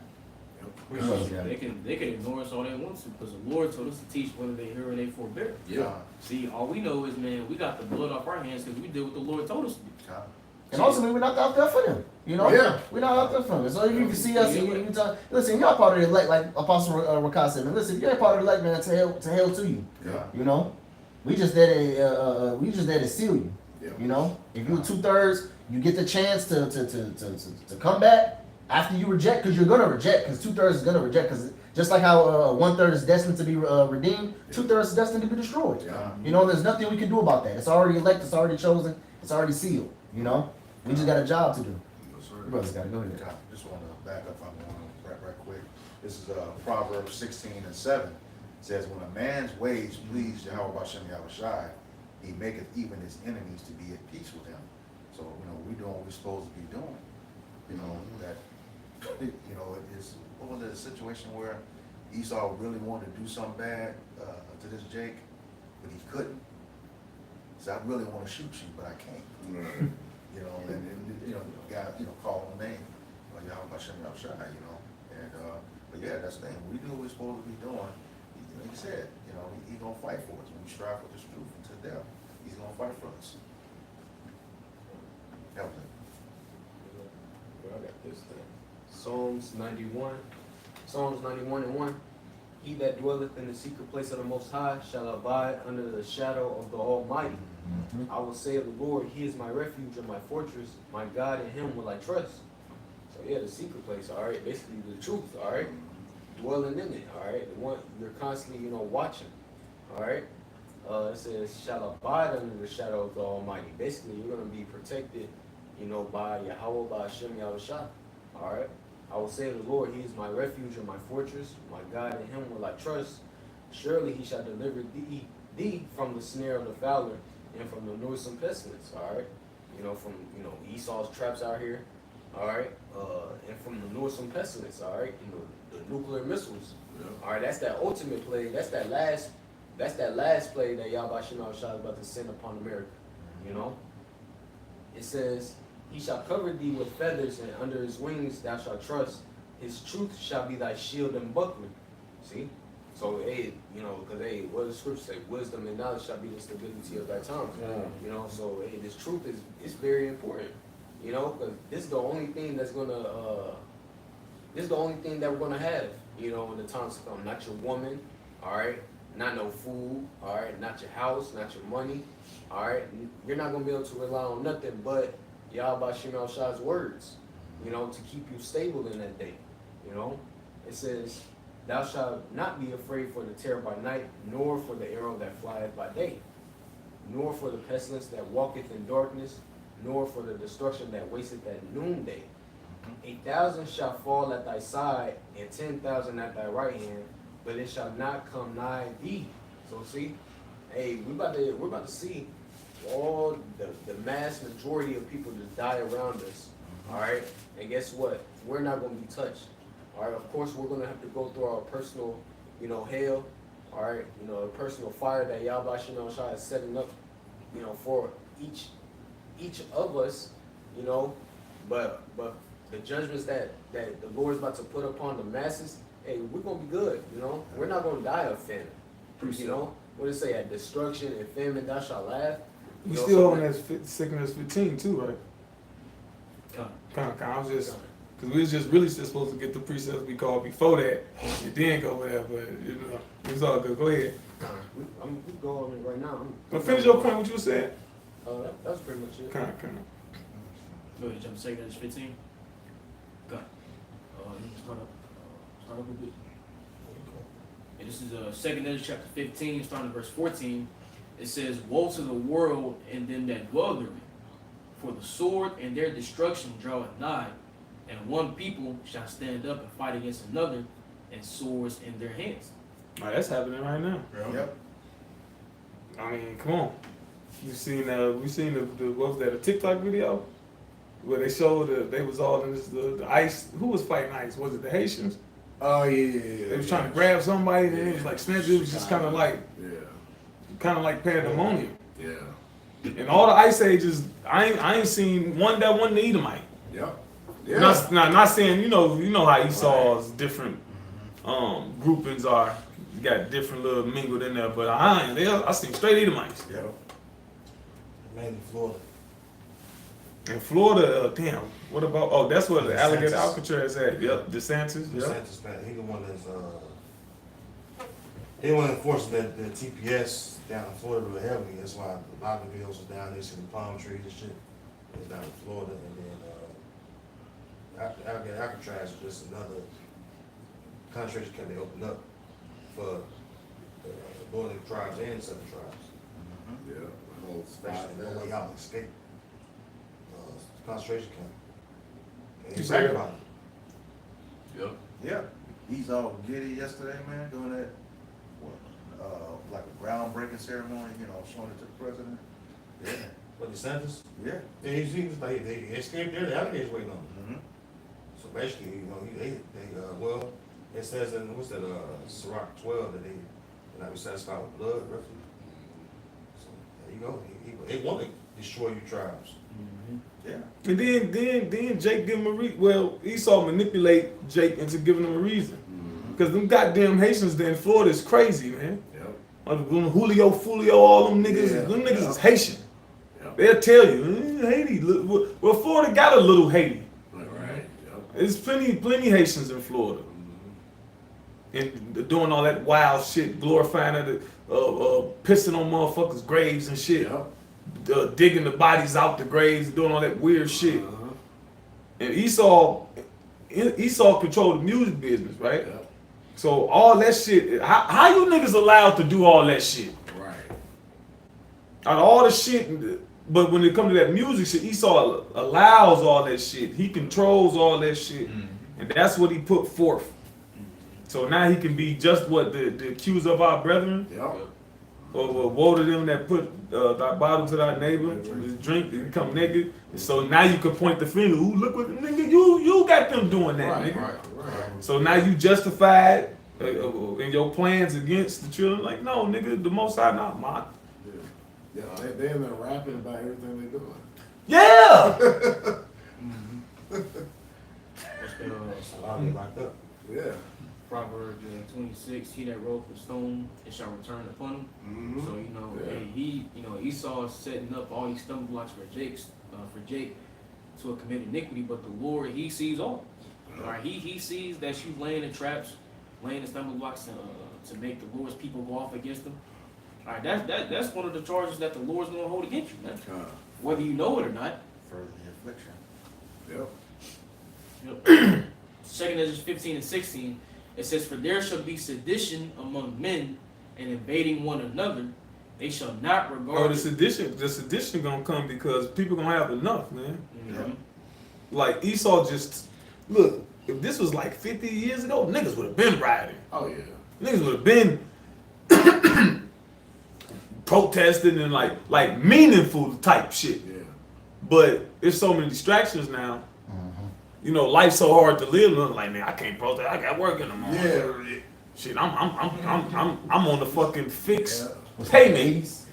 They can ignore us all they want to, because the Lord told us to teach whether they hear or they forbear.
Yeah.
See, all we know is, man, we got the blood off our hands because we did what the Lord told us to do.
And ultimately, we're not out there for them. You know, we're not out there for them. So if you see us, and you talk, listen, you're part of the elect, like Apostle Rakai said. Man, listen, you're part of the elect, man. To hell to you.
Yeah.
You know, we just there to seal you.
Yeah.
You know, if you're 2/3, you get the chance to come back after you reject, because you're gonna reject, because 2/3 is gonna reject, because just like how 1/3 is destined to be redeemed, 2/3 is destined to be destroyed.
Yeah.
You know, there's nothing we can do about that. It's already elected, it's already chosen, it's already sealed. You know, we just got a job to do. Your brothers got to go ahead.
Just want to back up on one right quick. This is Proverbs 16:7. It says, when a man's ways please Yahweh Bashem Yahushai, he maketh even his enemies to be at peace with him. So, you know, we doing what we're supposed to be doing. You know, that, you know, what was it, a situation where Esau really wanted to do something bad to this Jake, but he couldn't. So I really want to shoot you, but I can't. You know, and you know, God, you know, call him name, Yahweh Hashem Yahushai, you know, and but yeah, that's the thing. We do what we're supposed to be doing. Like you said, you know, he gonna fight for us. When we strive for this truth until death, he's gonna fight for us. Help him.
I got this thing. Psalms 91 Psalms 91:1. He that dwelleth in the secret place of the Most High shall abide under the shadow of the Almighty. I will say of the Lord, He is my refuge and my fortress. My God, in Him will I trust. So yeah, the secret place, all right, basically the truth, all right, dwelling in it, all right, the one you're constantly, watching, all right. It says, shall abide under the shadow of the Almighty. Basically, you're going to be protected, by Yahweh, by Hashem Yahushua, all right. I will say to the Lord, He is my refuge and my fortress. My God, in Him will I trust. Surely He shall deliver thee from the snare of the fowler and from the noisome pestilence, all right. From, Esau's traps out here, all right, and from the noisome pestilence, all right, the nuclear missiles, all right. That's that ultimate plague. That's that last plague that Yahweh Shema is about to send upon America. It says, He shall cover thee with feathers, and under His wings thou shalt trust. His truth shall be thy shield and buckler. See? So, hey, because, hey, what does the scripture say? Wisdom and knowledge shall be the stability of thy tongue. So, hey, this truth is very important. Because this is the only thing that's going to, this is the only thing that we're going to have, in the times to come. Not your woman, all right? Not no food, all right? Not your house, not your money, all right? You're not going to be able to rely on nothing but Yahweh Shema Shah's words, to keep you stable in that day, It says, thou shalt not be afraid for the terror by night, nor for the arrow that flieth by day, nor for the pestilence that walketh in darkness, nor for the destruction that wasteth at noonday. 1,000 shall fall at thy side, and 10,000 at thy right hand, but it shall not come nigh thee. So see, hey, we're about to see all the mass majority of people just die around us. All right, and guess what? We're not going to be touched. All right, of course we're going to have to go through our personal, hell. All right, a personal fire that Yahweh Shema Shah is setting up, for each of us, but the judgments that the Lord is about to put upon the masses, hey, we're gonna be good, We're not gonna die of famine. What does it say? At destruction and famine thou shalt laugh.
We still on that sickness 15 too, right? Kind of. I was just, because we was just really just supposed to get the precepts we called before that, and then go over there, but it's all good. Go ahead.
I'm go on it right now.
Well, finish your point. What you said.
That was pretty much it.
Kind of.
Go ahead, jump to 2 15. Go ahead. You can start up a bit. And this is 2 chapter 15, starting at verse 14. It says, woe to the world and them that dwell therein, for the sword and their destruction draweth nigh, and one people shall stand up and fight against another, and swords in their hands.
All right, that's happening right now.
Yep.
I mean, come on. We seen the what was that, a TikTok video where they showed they was all in this the ice. Who was fighting ice? Was it the Haitians?
Oh yeah.
They was trying to grab somebody, and it was like snatch. It was just kind of like pandemonium.
Yeah.
And all the ice ages, I ain't seen one that wasn't the Edomite.
Yep. Yeah.
Not saying you know how Esau's different groupings are. You got different little mingled in there, but I seen straight Edomites.
Yep.
Mainly Florida.
In Florida, damn. What about? Oh, that's where the
DeSantis.
alligator Alcatraz at. Yep, DeSantis. Yep.
DeSantis, man, he the one that's he the one enforcing that TPS down in Florida real heavily. That's why a lot of the bills was down there, seeing the palm trees and shit. It's down in Florida, and then alligator Alcatraz is just another concentration camp they opened up for the northern tribes and southern tribes.
Yeah. The whole
Especially no way out escape. Concentration camp. And
You
he's
say
right
that?
about it.
Yep.
Yeah, he's all giddy yesterday, man, doing that, like a groundbreaking ceremony, showing it to the president. Yeah,
But DeSantis,
yeah.
yeah, he's like, they escaped there, the alligators waiting on them.
Mm-hmm.
So basically, well, it says in, what's that, Sirach 12, that they not be satisfied with blood, roughly. So, there you go, they want to destroy you tribes.
Yeah.
And then Jake give him a reason. Well, Esau manipulate Jake into giving him a reason. Because them goddamn Haitians there in Florida is crazy, man.
Yep.
Julio, Fulio, all them niggas, them niggas is Haitian.
Yep.
They'll tell you, Haiti. Well, Florida got a little Haiti.
Right. Yep.
There's plenty Haitians in Florida. and doing all that wild shit, glorifying it, pissing on motherfuckers' graves and shit, digging the bodies out the graves, doing all that weird shit. And Esau controlled the music business, right? So all that shit, how you niggas allowed to do all that shit?
Right.
Out of all the shit, but when it comes to that music shit, Esau allows all that shit. He controls all that shit. And that's what he put forth. So now he can be just what the accuser of our brethren. Or woe to them that put thy bottle to thy neighbor, drink, and become naked. And so now you can point the finger. Ooh, look what nigga, you got them doing that, nigga.
Right.
So now you justified in your plans against the children. Like, no, nigga, the Most High not mine.
Yeah, they in there rapping about everything they doing.
Yeah.
I'll get locked up.
Yeah.
Proverbs 26, he that rolleth the stone, it shall return upon him.
Mm-hmm.
So, hey, Esau is setting up all these stumbling blocks for Jake to commit iniquity, but the Lord, he sees all. All right, he sees that you laying in traps, laying in stumbling blocks to make the Lord's people go off against them. All right, that's one of the charges that the Lord's going to hold against you, man. Whether you know it or not.
Further affliction.
Yep.
2 Ezra 15 and 16, it says, for there shall be sedition among men and invading one another. They shall not regard.
Oh, the sedition gonna come because people gonna have enough, man.
Mm-hmm.
Like Esau just look. If this was like 50 years ago, niggas would have been rioting.
Oh yeah.
Niggas would have been protesting and like meaningful type shit.
Yeah.
But there's so many distractions now. You know, life's so hard to live. And I'm like, man, I can't protest. I got work in the morning.
Yeah.
Shit, I'm on the fucking fix.
Yeah.
Was
Hey,
that
man.
the 80s?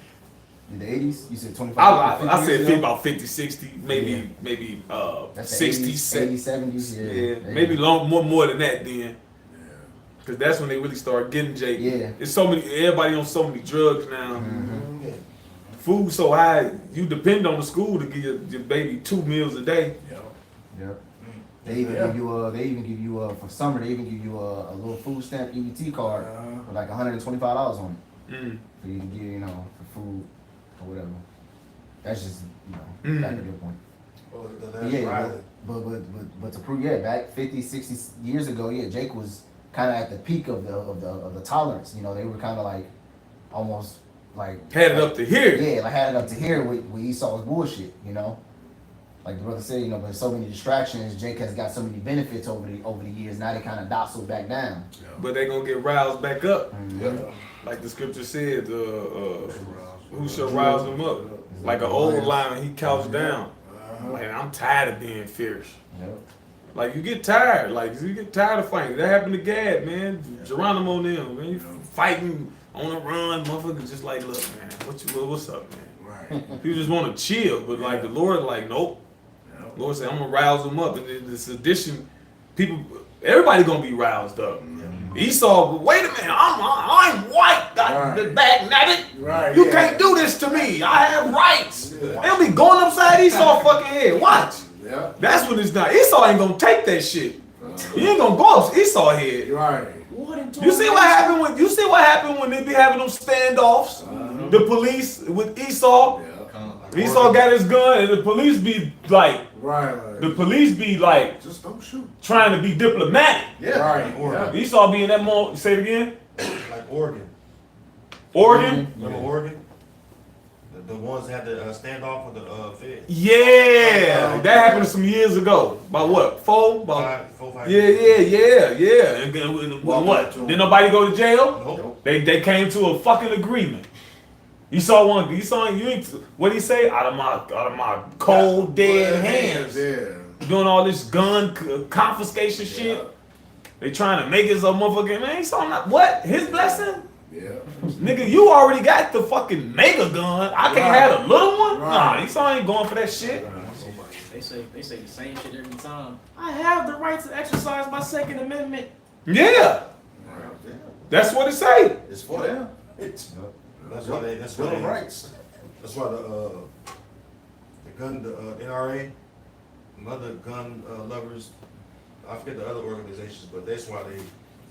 In the 80s? You said 25
I
50
said
years ago?
about 50, 60, maybe
That's the
60,
80s, 70s,
yeah,
yeah.
maybe more than that then. Cause that's when they really start getting Jake.
Yeah.
It's so many, everybody on so many drugs now.
Mm-hmm.
Food so high, you depend on the school to give your baby 2 meals a day.
Yep. They even give you for summer. They even give you a little food stamp EBT card with like $125 on it for you to get, for food or whatever. That's just back to your point.
Well,
But to prove back 50, 60 years ago, Jake was kind of at the peak of the tolerance. They were kind of like almost like
Had it up to here.
Yeah, like had it up to here with Esau's bullshit. Like the brother said, there's so many distractions. Jake has got so many benefits over the years. Now they kind of docile back down.
But they gonna get roused back up.
Mm-hmm.
Like the scripture said, who shall rouse them up? Like an old lion, he couched down. Like, I'm tired of being fierce.
Yep.
Like, you get tired. Like, you get tired of fighting. That happened to Gad, man. Geronimo and them, man. You fighting on the run, motherfuckers just like, look, man, what's up, man?
Right.
You just want to chill, but like the Lord, like, nope. Lord said, I'm gonna rouse them up, and then this addition, everybody gonna be roused up. Esau, wait a minute, I'm white, the back nabbit.
Right.
You can't do this to me. I have rights. They'll be going upside Esau's fucking head. Watch.
Yeah.
That's when it's done. Esau ain't gonna take that shit. He ain't gonna go up Esau's head.
Right.
You see what happened when they be having them standoffs? The police with Esau.
Yeah.
Esau got his gun, and the police be like,
just don't shoot.
trying to be diplomatic.
Yeah.
Right.
Oregon.
Esau be in that moment. Say it again.
Like Oregon.
Oregon.
Remember Oregon? The ones that had the standoff with the Fed.
Yeah, that happened some years ago. About what? 4? About
5
yeah. And then what? Did nobody go to jail?
Nope.
They came to a fucking agreement. Esau you ain't what he say? Out of my cold dead hands.
Yeah.
Doing all this gun confiscation shit. They trying to make it so motherfucking man. Esau not what? His blessing?
Yeah.
Nigga, you already got the fucking mega gun. I can't have a little one?
Right.
Nah, Esau ain't going for that shit.
They say the same shit every time. I have the right to exercise my Second Amendment.
Yeah. That's what it say.
It's for them.
That's why
Bill of Rights.
That's why the NRA, and other gun lovers, I forget the other organizations, but that's why they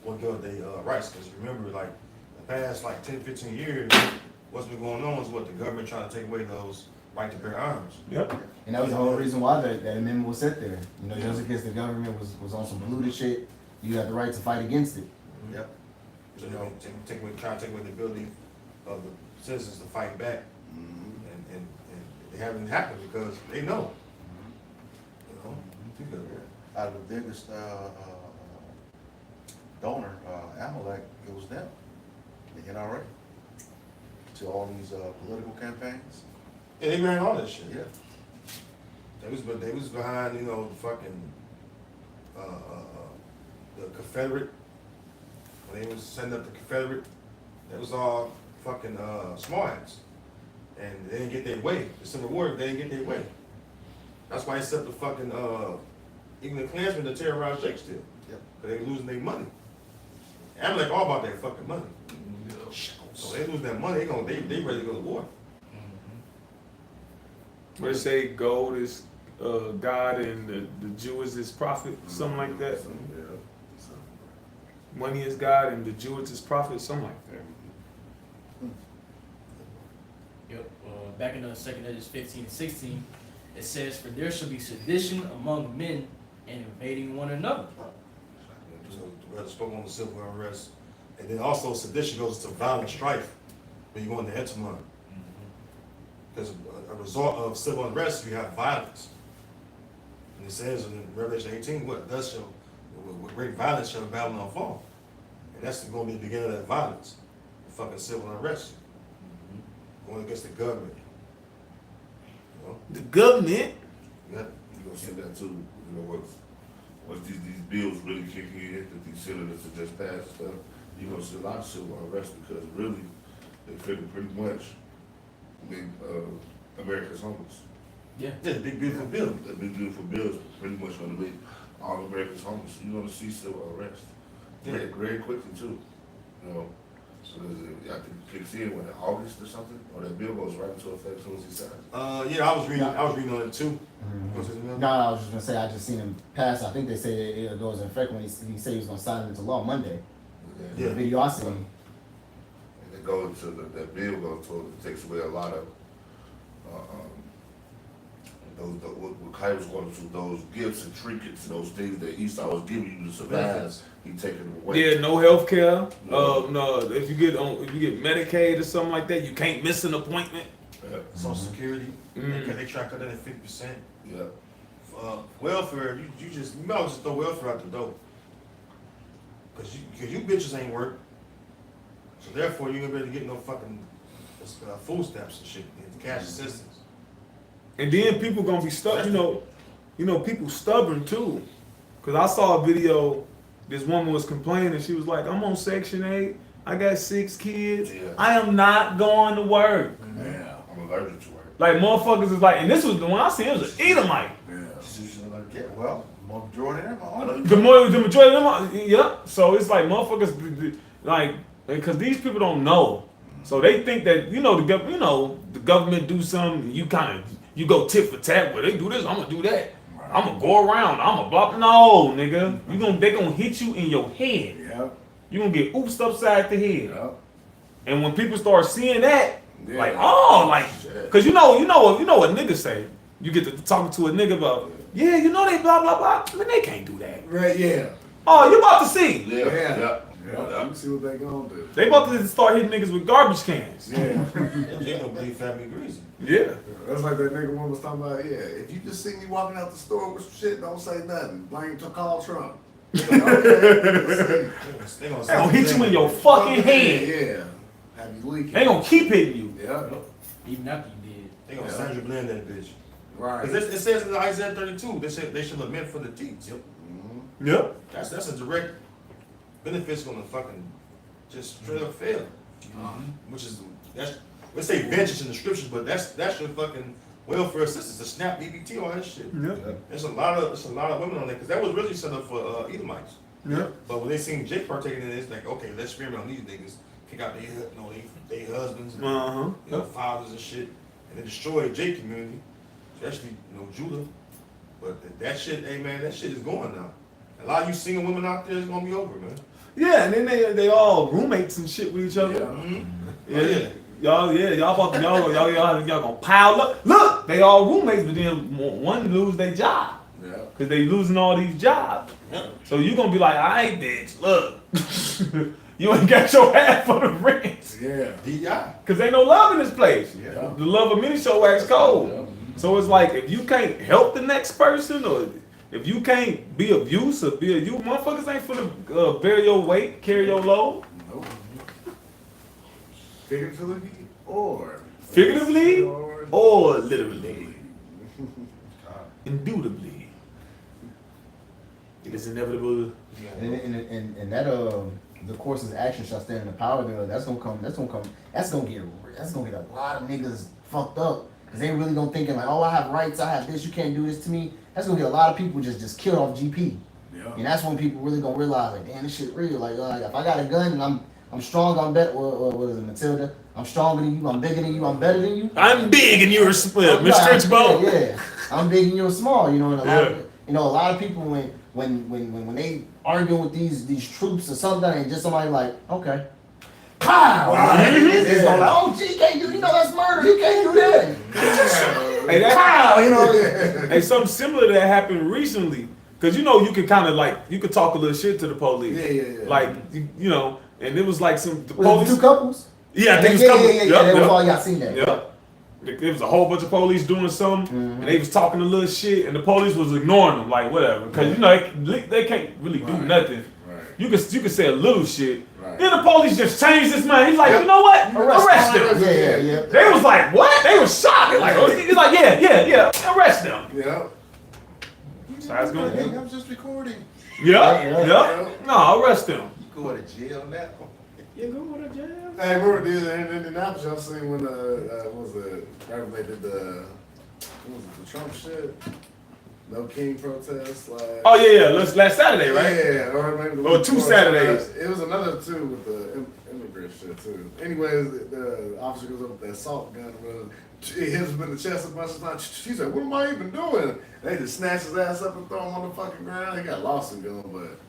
will give up their rights. Because remember, like, the past, like, 10, 15 years, what's been going on is what the government trying to take away those right to bear arms.
Yep.
And that was the whole reason why that amendment was set there. You know, just in case the government was on some polluted shit, you have the right to fight against it.
Yep.
So, you know, try to take away the ability of the citizens to fight back. And they haven't happened because they know. You know? Because,
Out of the biggest donor, Amalek, it was them, the NRA, to all these political campaigns.
yeah, they ran all that shit.
Yeah.
They was behind, you know, the fucking the Confederate. When they was setting up the Confederate, that was all fucking smarts. And they didn't get their way. The Civil War, they didn't get their way. That's why they set the fucking even the Klansmen to terrorize Jake still.
Yep.
Cause they were losing their money. I'm like all about that fucking money. So they lose that money, they ready to go to war.
Where they say gold is God and the Jew is his prophet, something like that. Money is God and the Jew is his prophet, something like that.
Yep. Back in the second Edges 15 and 16, it says, "For there shall be sedition among men and invading one another."
So the brother spoke on the civil unrest. And then also sedition goes to violent strife when you go into Etamon. Because a result of civil unrest, you have violence. And it says in Revelation 18, what great violence shall Babylon fall. And that's going to be the beginning of that violence. The fucking civil unrest. Going against the government. You know?
The government.
Yeah.
You're gonna see that too, you know, once these bills really kick in, that these senators have just passed stuff, you're gonna see a lot of civil unrest because really, they figure pretty much make America's homeless.
Yeah.
Yeah, the big beautiful bill.
The big beautiful bill is pretty much gonna make all Americans homeless. So you're gonna see civil unrest.
Yeah.
Very quickly too, you know. So I think it kicks in when in August or something, or that bill goes right into effect as soon as he signs.
Yeah, I was reading on it too. What's his name?
No, I was just gonna say I just seen him pass. I think they say it goes in effect when he said he was gonna sign it into law Monday.
Yeah.
The video I seen.
And it goes to that bill goes to it takes away a lot of what Kai was going to those gifts and trinkets and those things that Esau was giving you to survive. He taking them away.
Yeah, no health care.
No.
No, if you get Medicaid or something like that, you can't miss an appointment.
Yeah.
Social Security. They try to cut that at 50%.
Yeah.
Welfare, you might as well just throw welfare out the door. Cause you bitches ain't work. So therefore you ain't gonna be able to get no fucking food stamps and shit, and cash assistance.
And then people gonna be stuck. You know, people stubborn too. Cause I saw a video. This woman was complaining. She was like, "I'm on Section 8. I got 6 kids.
Yeah.
I am not going to work."
Yeah. I'm allergic to work.
Like motherfuckers is like, and this was the one I seen. It was an Edomite.
Yeah, well, majority of them are on it.
The majority of them, yeah. So it's like motherfuckers, like, because these people don't know, so they think that the government do something, you go tit for tat. Well, they do this, I'm gonna do that. I'm gonna go around. I'm gonna blah. No, nigga, they gonna hit you in your head.
Yep.
You gonna get oopsed upside the head.
Yep.
And when people start seeing that,
Yeah.
like, oh, like, cause you know what niggas say. You get to talking to a nigga about, yeah, they blah blah blah. Man, they can't do that.
Right, yeah.
Oh, you about to see.
Yeah.
Yeah.
Yeah.
Let me see what they gonna do.
They about to start hitting niggas with garbage cans.
Yeah.
They don't believe family reason.
Yeah.
That's like that nigga one was talking about, yeah, if you just see me walking out the store with some shit, don't say nothing. Blame to call Trump. Okay.
They
gonna hit you in your fucking head.
Yeah. Have you leaking?
They gonna keep hitting you.
Yeah.
Even after you did.
They gonna Sandra blend that bitch.
Right.
Because it says in Isaiah 32, they should lament for the deeds.
Mhm.
Yep.
That's a direct benefit's gonna fucking just straight up fail. Which is let's say vengeance in the scriptures, but that's your fucking welfare assistance, the SNAP, EBT, all that shit.
Yep.
There's a lot of women on there because that was really set up for Edomites.
Yep.
But when they seen Jake partaking in it, it's like, okay, let's experiment on these niggas, kick out their husbands, and, fathers and shit, and they destroyed Jake community, especially Judah. But that shit, hey man, that shit is going now. A lot of you single women out there is gonna be over, man.
Yeah, and then they all roommates and shit with each other.
Yeah.
Y'all gonna pile up. Look, they all roommates, but then one lose their job.
Yeah.
Cause they losing all these jobs. So you gonna be like, alright bitch, look. You ain't got your half for the rent.
Yeah.
DI.
Cause ain't no love in this place.
Yeah.
The love of many shall wax cold. So it's like, if you can't help the next person, or if you can't be of use, or be a you, motherfuckers ain't finna bear your weight, carry your load.
Nope. Figuratively or
Literally. Indubitably. It is inevitable.
And that the course's action shall stand in the power thereof. That's gonna get a lot of niggas fucked up. Cause they really gonna thinking like, oh, I have rights, I have this, you can't do this to me. That's gonna get a lot of people just killed off GP.
Yeah.
And that's when people really gonna realize like, damn, this shit real. Like if I got a gun and I'm strong, I'm better. What is it, Matilda? I'm stronger than you, I'm bigger than you, I'm better than you.
I'm big and you're Miss Trenchbow.
Yeah. I'm big and you're small, you know, and a lot of people when they arguing with these troops or something, and just somebody like, okay. Pow! It's going like, oh, gee, you can't do, that's murder. You can't do that.
Hey,
Pow!
Hey, something similar to that happened recently. Cause you can kind of like, you could talk a little shit to the police.
Yeah.
Like, and it was like the
Was it
police.
two couples?
Yeah, I think it was couples.
Yeah. That was all y'all seen that.
Yep. There was a whole bunch of police doing something, and they was talking a little shit, and the police was ignoring them, like whatever, because they can't really do nothing.
Right.
You can say a little shit.
Right.
Then the police just changed his mind. He's like, you know what? Arrest them.
Yeah.
They was like, what? They was shocked. He's like, yeah, arrest them.
Yeah.
So I was going.
Hey, I was just recording.
Yeah. No, arrest them.
You go to jail now.
You go to jail.
Hey, remember in Indianapolis, y'all seen when what was it? Right when they did the Trump shit? No King protest, like.
Oh yeah. Last Saturday, right?
Yeah, or maybe the
Or
week
2
before.
Saturdays.
It was another two with the immigrant shit too. Anyways, the officer goes up with that assault gun, he hits him in the chest a bunch of times. She said, "What am I even doing?" They just snatch his ass up and throw him on the fucking ground. He got a lawsuit going, but.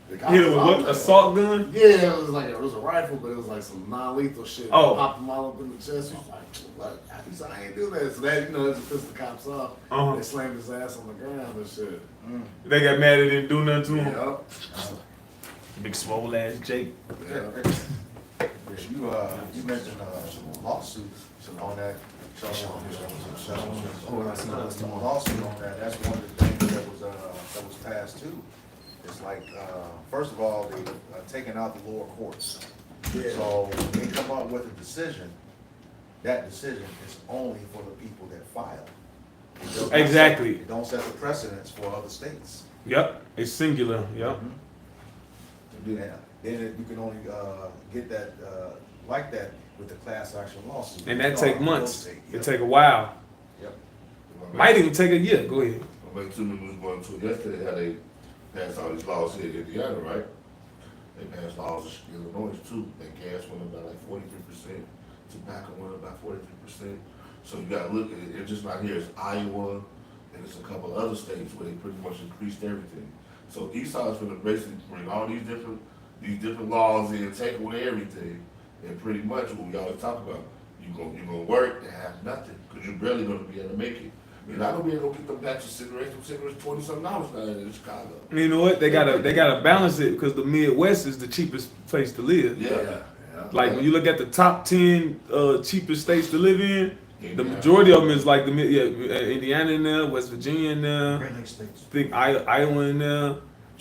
Hit him with what? Assault gun?
Yeah, it was a rifle, but it was like some non-lethal shit.
Oh.
Popped him all up in the chest. He was like, "What?" He said, "I ain't do that." So that that just pissed the cops off.
Uh-huh.
They slammed his ass on the ground and shit.
They got mad at him, do nothing to him.
Yep.
Big swole ass Jake.
Yeah.
You mentioned lawsuits on that. Lawsuit on that. That's one of the things that was passed too. It's like, first of all, they taking out the lower courts. So when they come up with a decision, that decision is only for the people that file.
Exactly.
It don't set the precedence for other states.
Yep. It's singular. Yep.
To do that. Then you can only get that like that with the class action lawsuit.
And that take months.
Yep.
It take a while.
Yep.
Might even take a year. Go ahead.
I make 2 minutes going to it yesterday, how they passed all these laws here in Indiana, right? They passed laws in Illinois too. That gas went up by like 43%, tobacco went up by 43%. So you gotta look at it. It's just not here. It's Iowa, and it's a couple other states where they pretty much increased everything. So Esau's gonna basically bring all these different laws in, take away everything, and pretty much what we always talk about, you're gonna work and have nothing, because you're barely gonna be able to make it. You're not gonna be able to get them back to cigarettes. Them cigarettes $20-something now in Chicago.
You know what? They gotta balance it, because the Midwest is the cheapest place to live.
Yeah.
Like when you look at the top 10 cheapest states to live in, the majority of them is like Indiana in there, West Virginia in there,
Great Lakes states.
think Iowa in there.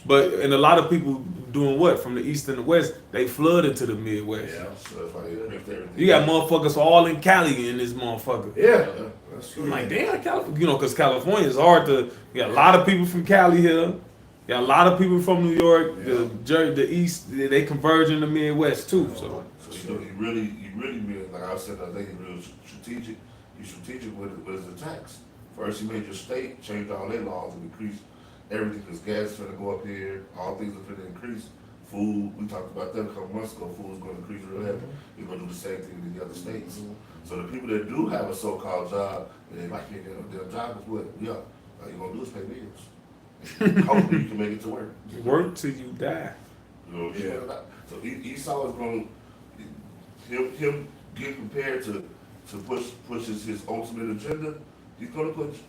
And a lot of people doing what from the east and the west, they flooded to the Midwest.
Yeah, so that's why they increased everything.
You got motherfuckers all in Cali in this motherfucker.
Yeah. That's true.
I'm like, damn, California, because California is hard to. You got a lot of people from Cali here. You got a lot of people from New York, the East. They converge in the Midwest too. So
you really mean, like I said, I think it's real strategic. You strategic with the tax. First, you made your state change all their laws and increase everything, because gas is going to go up here. All things are going to increase. Food, we talked about that a couple months ago. Food is going to increase real heavy. You're going to do the same thing in the other states. So the people that do have a so-called job, and they might get their job is what? Yeah, all you're going to do is pay bills. Hopefully you can make it to work.
work till you die.
You know,
Yeah.
so Esau is going to him get prepared to push his ultimate agenda. He's gonna put you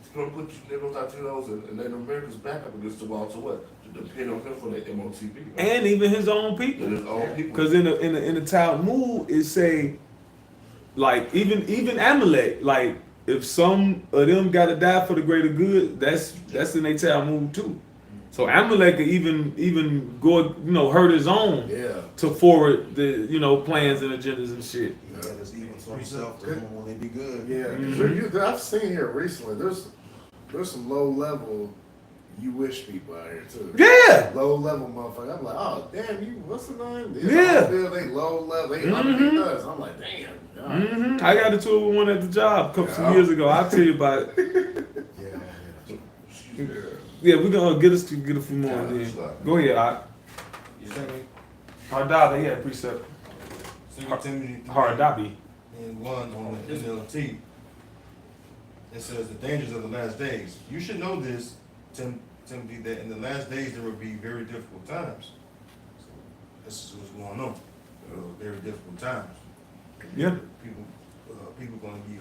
Negroes, Latinos, and Native Americans back up against the wall to what? To depend on him for their MOTB. Right?
And even his own people.
And his own people.
Because in the Talmud it say, like even Amalek, like if some of them gotta die for the greater good, that's in their Talmud too. So Amalek could even go, hurt his own
Yeah.
to forward the plans and agendas and shit.
Yeah, there's even to himself to whom will they be good.
Yeah, 'cause I've seen here recently. There's some low level you wish people out here too.
Yeah.
Low level motherfucker. I'm like, oh damn, you what's the name?
Yeah.
They low level. They underneath us. I'm like, damn. God.
I got into it with one at the job a couple years ago. I'll tell you about it.
Yeah.
Yeah, we're gonna get a few more then. Go ahead,
You second,
Hardabi, yeah, precept.
2 Timothy 3
Hardabi.
and 1 on the NLT. It says the dangers of the last days. You should know this, Timothy, that in the last days there will be very difficult times. So this is what's going on. Very difficult times.
Yeah.
People going to be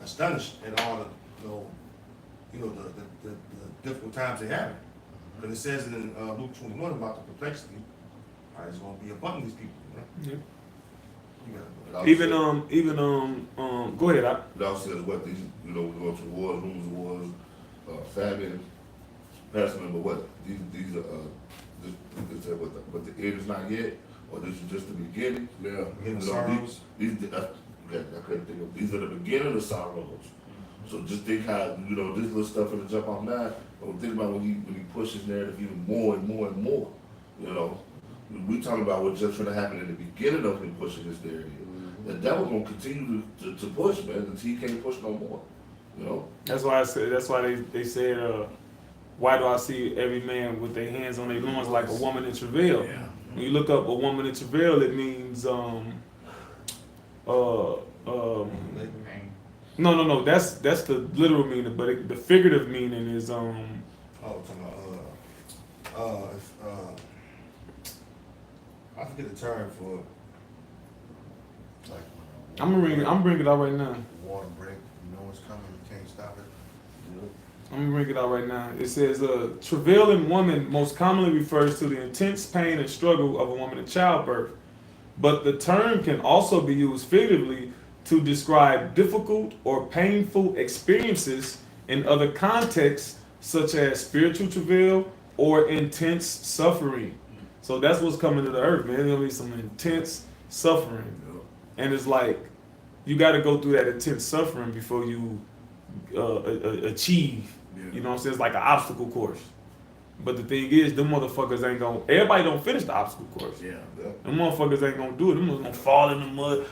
astonished at all the difficult times they have. But it says in Luke 21 about the perplexity. It's going to be upon these people. Right?
Yeah. Even go ahead.
It also says what these, we go to wars, rumors of wars, famine, pestilence, but what these are but the end is not yet, or this is just the beginning.
Yeah.
Sorrows.
I couldn't think of. These are the beginning of the sorrows. So just think how this little stuff in the jump off now. But think about when he pushes narrative even more and more and more. We talking about what's just going to happen in the beginning of him pushing this narrative. The devil gonna continue to push, man, until he can't push no more.
That's why I said. That's why they said, why do I see every man with their hands on their loins like a woman in travail?
Yeah.
When you look up a woman in travail, it means No, that's the literal meaning, but the figurative meaning is
talking about I forget the term for it.
Like
I'm bringing it out right now.
water break, you know it's coming, you can't stop it.
I'm gonna bring it out right now. It says, travailing woman most commonly refers to the intense pain and struggle of a woman in childbirth, but the term can also be used figuratively to describe difficult or painful experiences in other contexts, such as spiritual travail or intense suffering. So that's what's coming to the earth, man. There's gonna be some intense suffering, and it's like you got to go through that intense suffering before you achieve. You know what I'm saying? It's like an obstacle course. But the thing is, them motherfuckers ain't gonna. Everybody don't finish the obstacle course.
Yeah.
Them motherfuckers ain't gonna do it. Them motherfuckers gonna fall in the mud.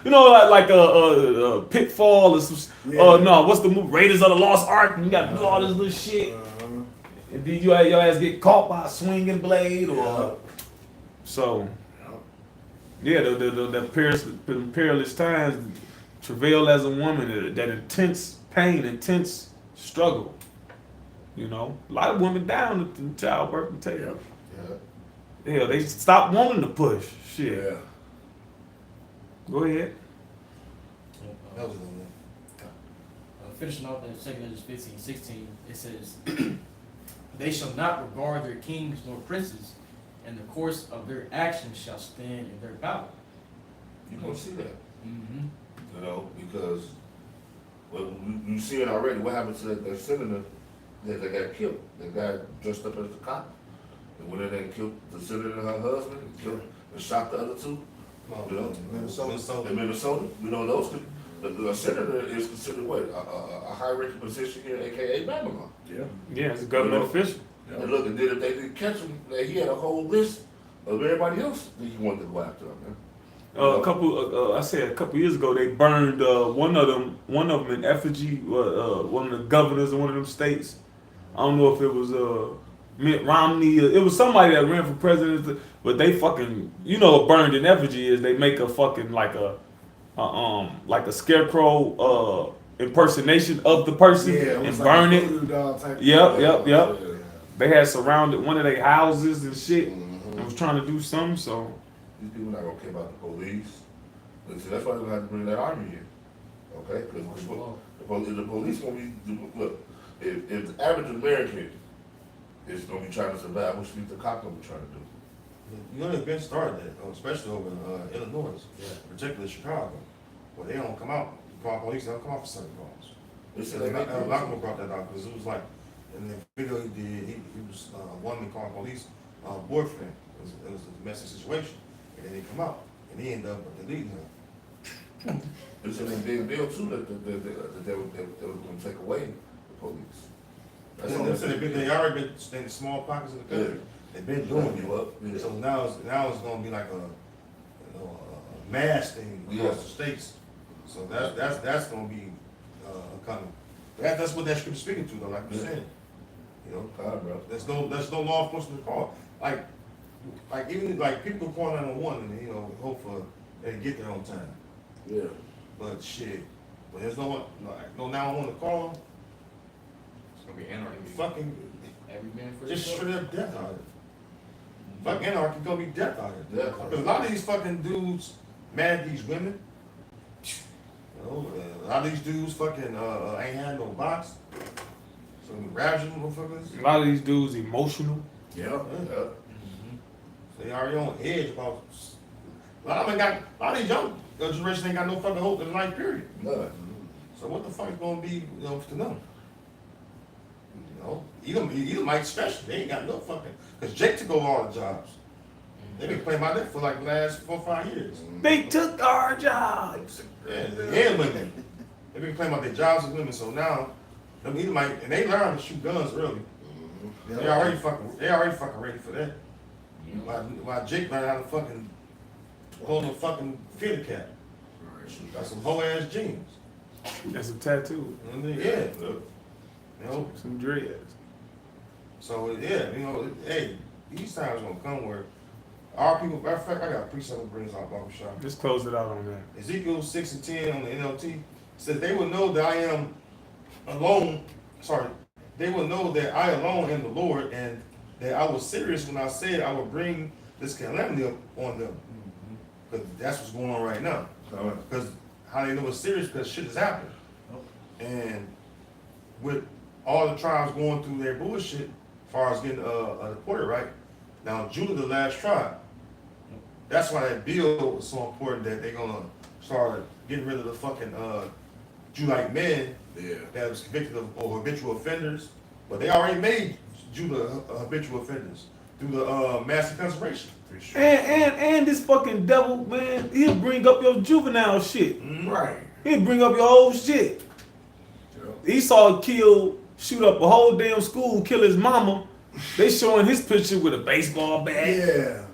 Like a pitfall or some. No, what's the movie? Raiders of the Lost Ark. And you got to do all this little shit, and then your ass get caught by a swinging blade or. So. Yeah, the perilous times, travail as a woman, that intense pain, intense struggle. A lot of women down in childbirth and tell you.
Yeah.
Yeah, they stop wanting to push. Shit.
Yeah.
Go ahead.
That was on
Finishing off in 2 Corinthians 15:16, it says, "They shall not regard their kings nor princes, and the course of their actions shall stand in their power."
You gonna see that,
Mm-hmm.
because you see it already. What happened to that senator that got killed? That guy dressed up as a cop, and when they killed the senator and her husband, and shot the other two.
Minnesota.
In Minnesota, those. The senator is considered what a high-ranking position here, aka Babylon.
Yeah.
Yeah, it's a government official.
And look, and then if they didn't catch him, he had a whole list of everybody else that he wanted to go after him, man.
A couple years ago, they burned one of them in effigy. One of the governors of one of them states. I don't know if it was Mitt Romney. It was somebody that ran for president, but they fucking burned in effigy is they make a fucking like a scarecrow impersonation of the person and burn it. Yep. They had surrounded one of their houses and shit. I was trying to do something, so
These people not gonna care about the police. And so that's why they're gonna have to bring that army in. Okay? Because the police gonna be, look, if the average American is gonna be trying to survive, what should the cop gonna be trying to do?
You know, they've been started that, especially over in Illinois, particularly Chicago, where they don't come out. You call police, they don't come out for certain calls.
They said
So
they make
Malcolm brought that out because it was like, in the video he did, he was a woman calling police boyfriend. It was a messy situation, and then he come out, and he ended up deleting him.
It's a big deal too that they were gonna take away the police. That's all
They already been in small pockets of the country. They've been doing
Yeah.
it. So now it's gonna be like a mass thing across the states. So that's gonna be coming. That's what that scripture speaking to though, like you said. You know,
Bro.
there's no law enforcement call. Like even like people call 911 and hope for they get there on time.
Yeah.
But shit, when there's no 911 to call,
It's gonna be anarchy.
fucking
Every man for
just
himself.
straight up death out of it. Fuck anarchy gonna be death out of it.
Yeah.
Because a lot of these fucking dudes mad at these women. A lot of these dudes fucking ain't had no box. So ravaging motherfuckers.
a lot of these dudes emotional.
Yeah.
Yeah.
They already on edge about. A lot of these young generation ain't got no fucking hope in life, period.
None.
So what the fuck is gonna be, to them? Either Mike special, they ain't got no fucking. Cause Jake took over all the jobs. They been playing my dick for like the last 4 or 5 years.
They took our jobs.
Yeah, and women. They been playing about their jobs and women, so now them either might, and they learn how to shoot guns early. They already fucking ready for that. While Jake learned how to fucking hold a fucking field cap. Got some hoe ass jeans.
That's a tattoo.
And then,
Some dreads.
So hey, these times gonna come where our people. Matter of fact, I got a precept that brings out barbershop.
Just close it out on that.
Ezekiel 6 and 10 on the NLT says they will know that I am alone. Sorry, they will know that I alone am the Lord, and that I was serious when I said I would bring this calamity on them. Because that's what's going on right now. Because how they know it's serious? Because shit has happened, and with all the tribes going through their bullshit, as far as getting deported, right? Now Judah, the last tribe. That's why that bill is so important that they're gonna start getting rid of the fucking Judite men that was convicted of or habitual offenders. But they already made Judah habitual offenders through the mass incarceration.
And this fucking devil, man, he'll bring up your juvenile shit.
Right.
He'll bring up your old shit. Esau shoot up a whole damn school, kill his mama. They showing his picture with a baseball bat.
Yeah.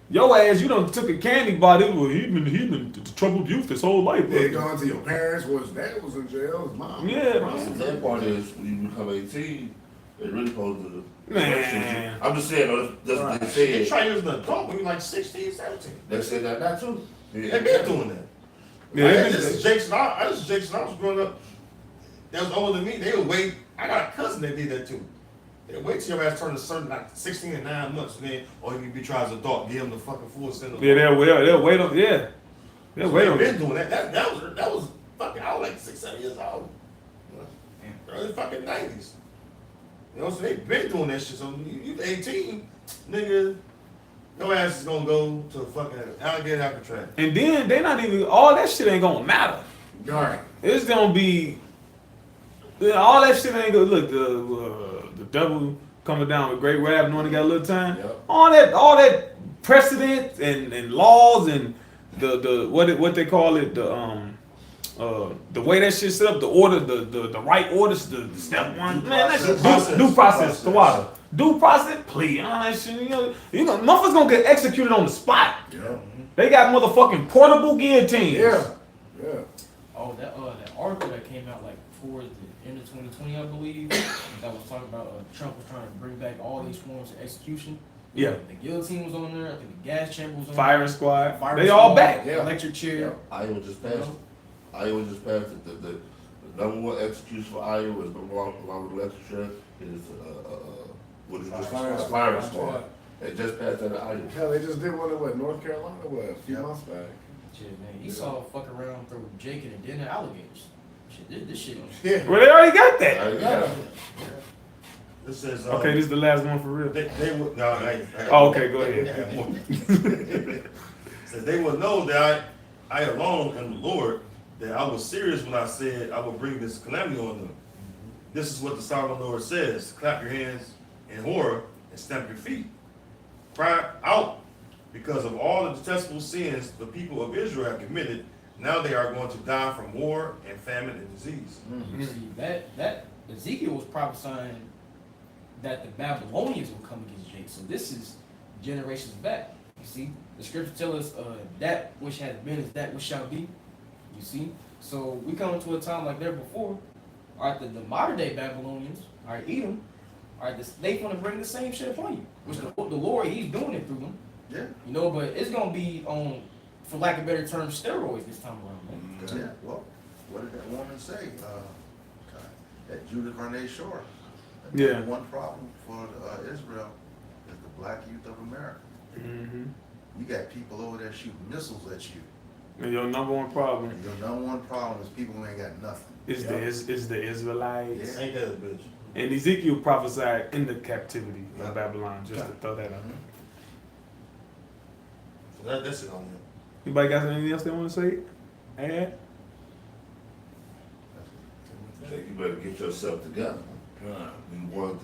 Your ass, you done took a candy bar. Well, he been troubled youth his whole life.
They going to your parents, his dad was in jail, his mom.
Yeah,
The
man.
sad part is when you become 18, they really supposed to.
Man.
I'm just saying, that's what they
They
said.
try using an adult when you're like 16, 17.
They said that too.
They've been doing that.
Yeah,
This is Jason. I was growing up. That was older than me. They would wait. I got a cousin that did that too. They wait till your ass turn a certain like 16 and 9 months, and then or you can be tried as an adult, give them the fucking full sentence.
Yeah, they'll wait on. Yeah, they'll wait
They've
on.
been doing that. That was fucking. I was like 6, 7 years old. Early fucking 90s. You know, so they've been doing that shit. So you 18, nigga, your ass is gonna go to fucking alligator Alcatraz.
And then they not even all that shit ain't gonna matter.
Right.
It's gonna be all that shit ain't gonna look the devil coming down with great wrath knowing he got a little time.
Yep.
All that precedent and laws and the what they call it the way that shit set up, the order, the right orders, the step one, man, that shit due process, the water. Due process, plea, all that shit, you know, motherfuckers gonna get executed on the spot.
Yeah.
They got motherfucking portable guillotines.
Yeah. Yeah.
Oh, that article that came out like towards the end of 2020, I believe, that was talking about Trump was trying to bring back all these forms of execution.
Yeah.
The guillotine was on there. I think the gas chamber was on
Firing
there.
squad.
Fire
They
squad,
all back.
Yeah.
Electric chair.
Iowa just passed. Iowa just passed it. The number one execution for Iowa is along with electric chair is what is it?
Firing
Firing
squad.
squad. They just passed that item.
Hell, they just did one in what, North Carolina, what, a few
Yep.
months back.
Shit, man, Esau fuck around through Jacob and then the alligators. Shit, this shit.
Yeah.
Well, they already got that.
I got it.
This says,
Okay, this is the last one for real.
they would, no,
Oh, okay, go
I
ahead.
have more. Says they will know that I alone am the Lord, that I was serious when I said I would bring this calamity on them. This is what the sovereign Lord says: clap your hands in horror and stamp your feet. Cry out because of all the detestable sins the people of Israel have committed. Now they are going to die from war and famine and disease.
You see, that Ezekiel was prophesying that the Babylonians will come against Jacob. So this is generations back. You see, the scripture tells us that which has been is that which shall be. You see, so we come into a time like never before. All right, the modern day Babylonians, all right, Edom, all right, they want to bring the same shit upon you. Which the Lord, He's doing it through them.
Yeah.
You know, but it's gonna be on, for lack of better term, steroids this time around, man.
Yeah, well, what did that woman say? That Judith Renee Shore.
Yeah.
One problem for Israel is the black youth of America.
Mm-hmm.
You got people over there shooting missiles at you.
And your number one problem
And your number one problem is people who ain't got nothing.
is the Israelites.
Yeah.
Ain't that a bitch?
And Ezekiel prophesied in the captivity
Yeah.
of Babylon, just to throw that out.
So that's it on them.
Anybody got anything else they want to say? Add?
I think you better get yourself together. You want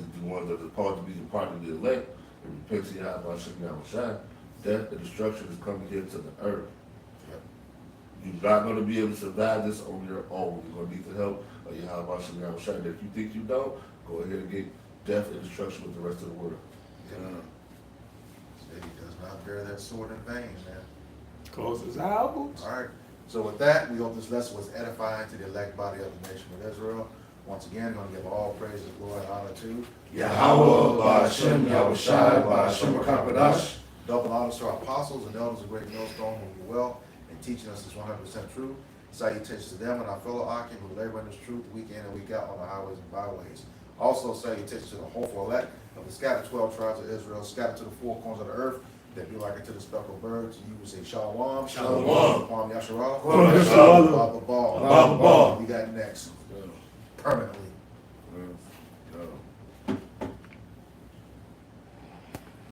that are called to be the part of the elect, and repent to Yahweh Shai. Death and destruction is coming here to the earth. You're not going to be able to survive this on your own. You're going to need the help of Yahweh Shai. If you think you don't, go ahead and get death and destruction with the rest of the world.
He does not bear that sword in vain, man.
Close his out.
All right. So with that, we hope this lesson was edifying to the elect body of the nation of Israel. Once again, going to give all praises, glory, and honor to
Yahweh, Ba'ashem, Yahushai, Ba'ashem, HaKadosh.
double honors to our apostles and elders of Great Millstone who were well in teaching us this 100% truth. Salutations to them and our fellow Akim who labor in this truth week in and week out on the highways and byways. Also salutations to the hopeful elect of the scattered 12 tribes of Israel, scattered to the four corners of the earth, that be like unto the speckled birds. You would say Shalom.
Shalom.
Kwam Yasharah.
Kwam Yasharah.
Baba Ball.
Baba Ball.
We got next. Permanently.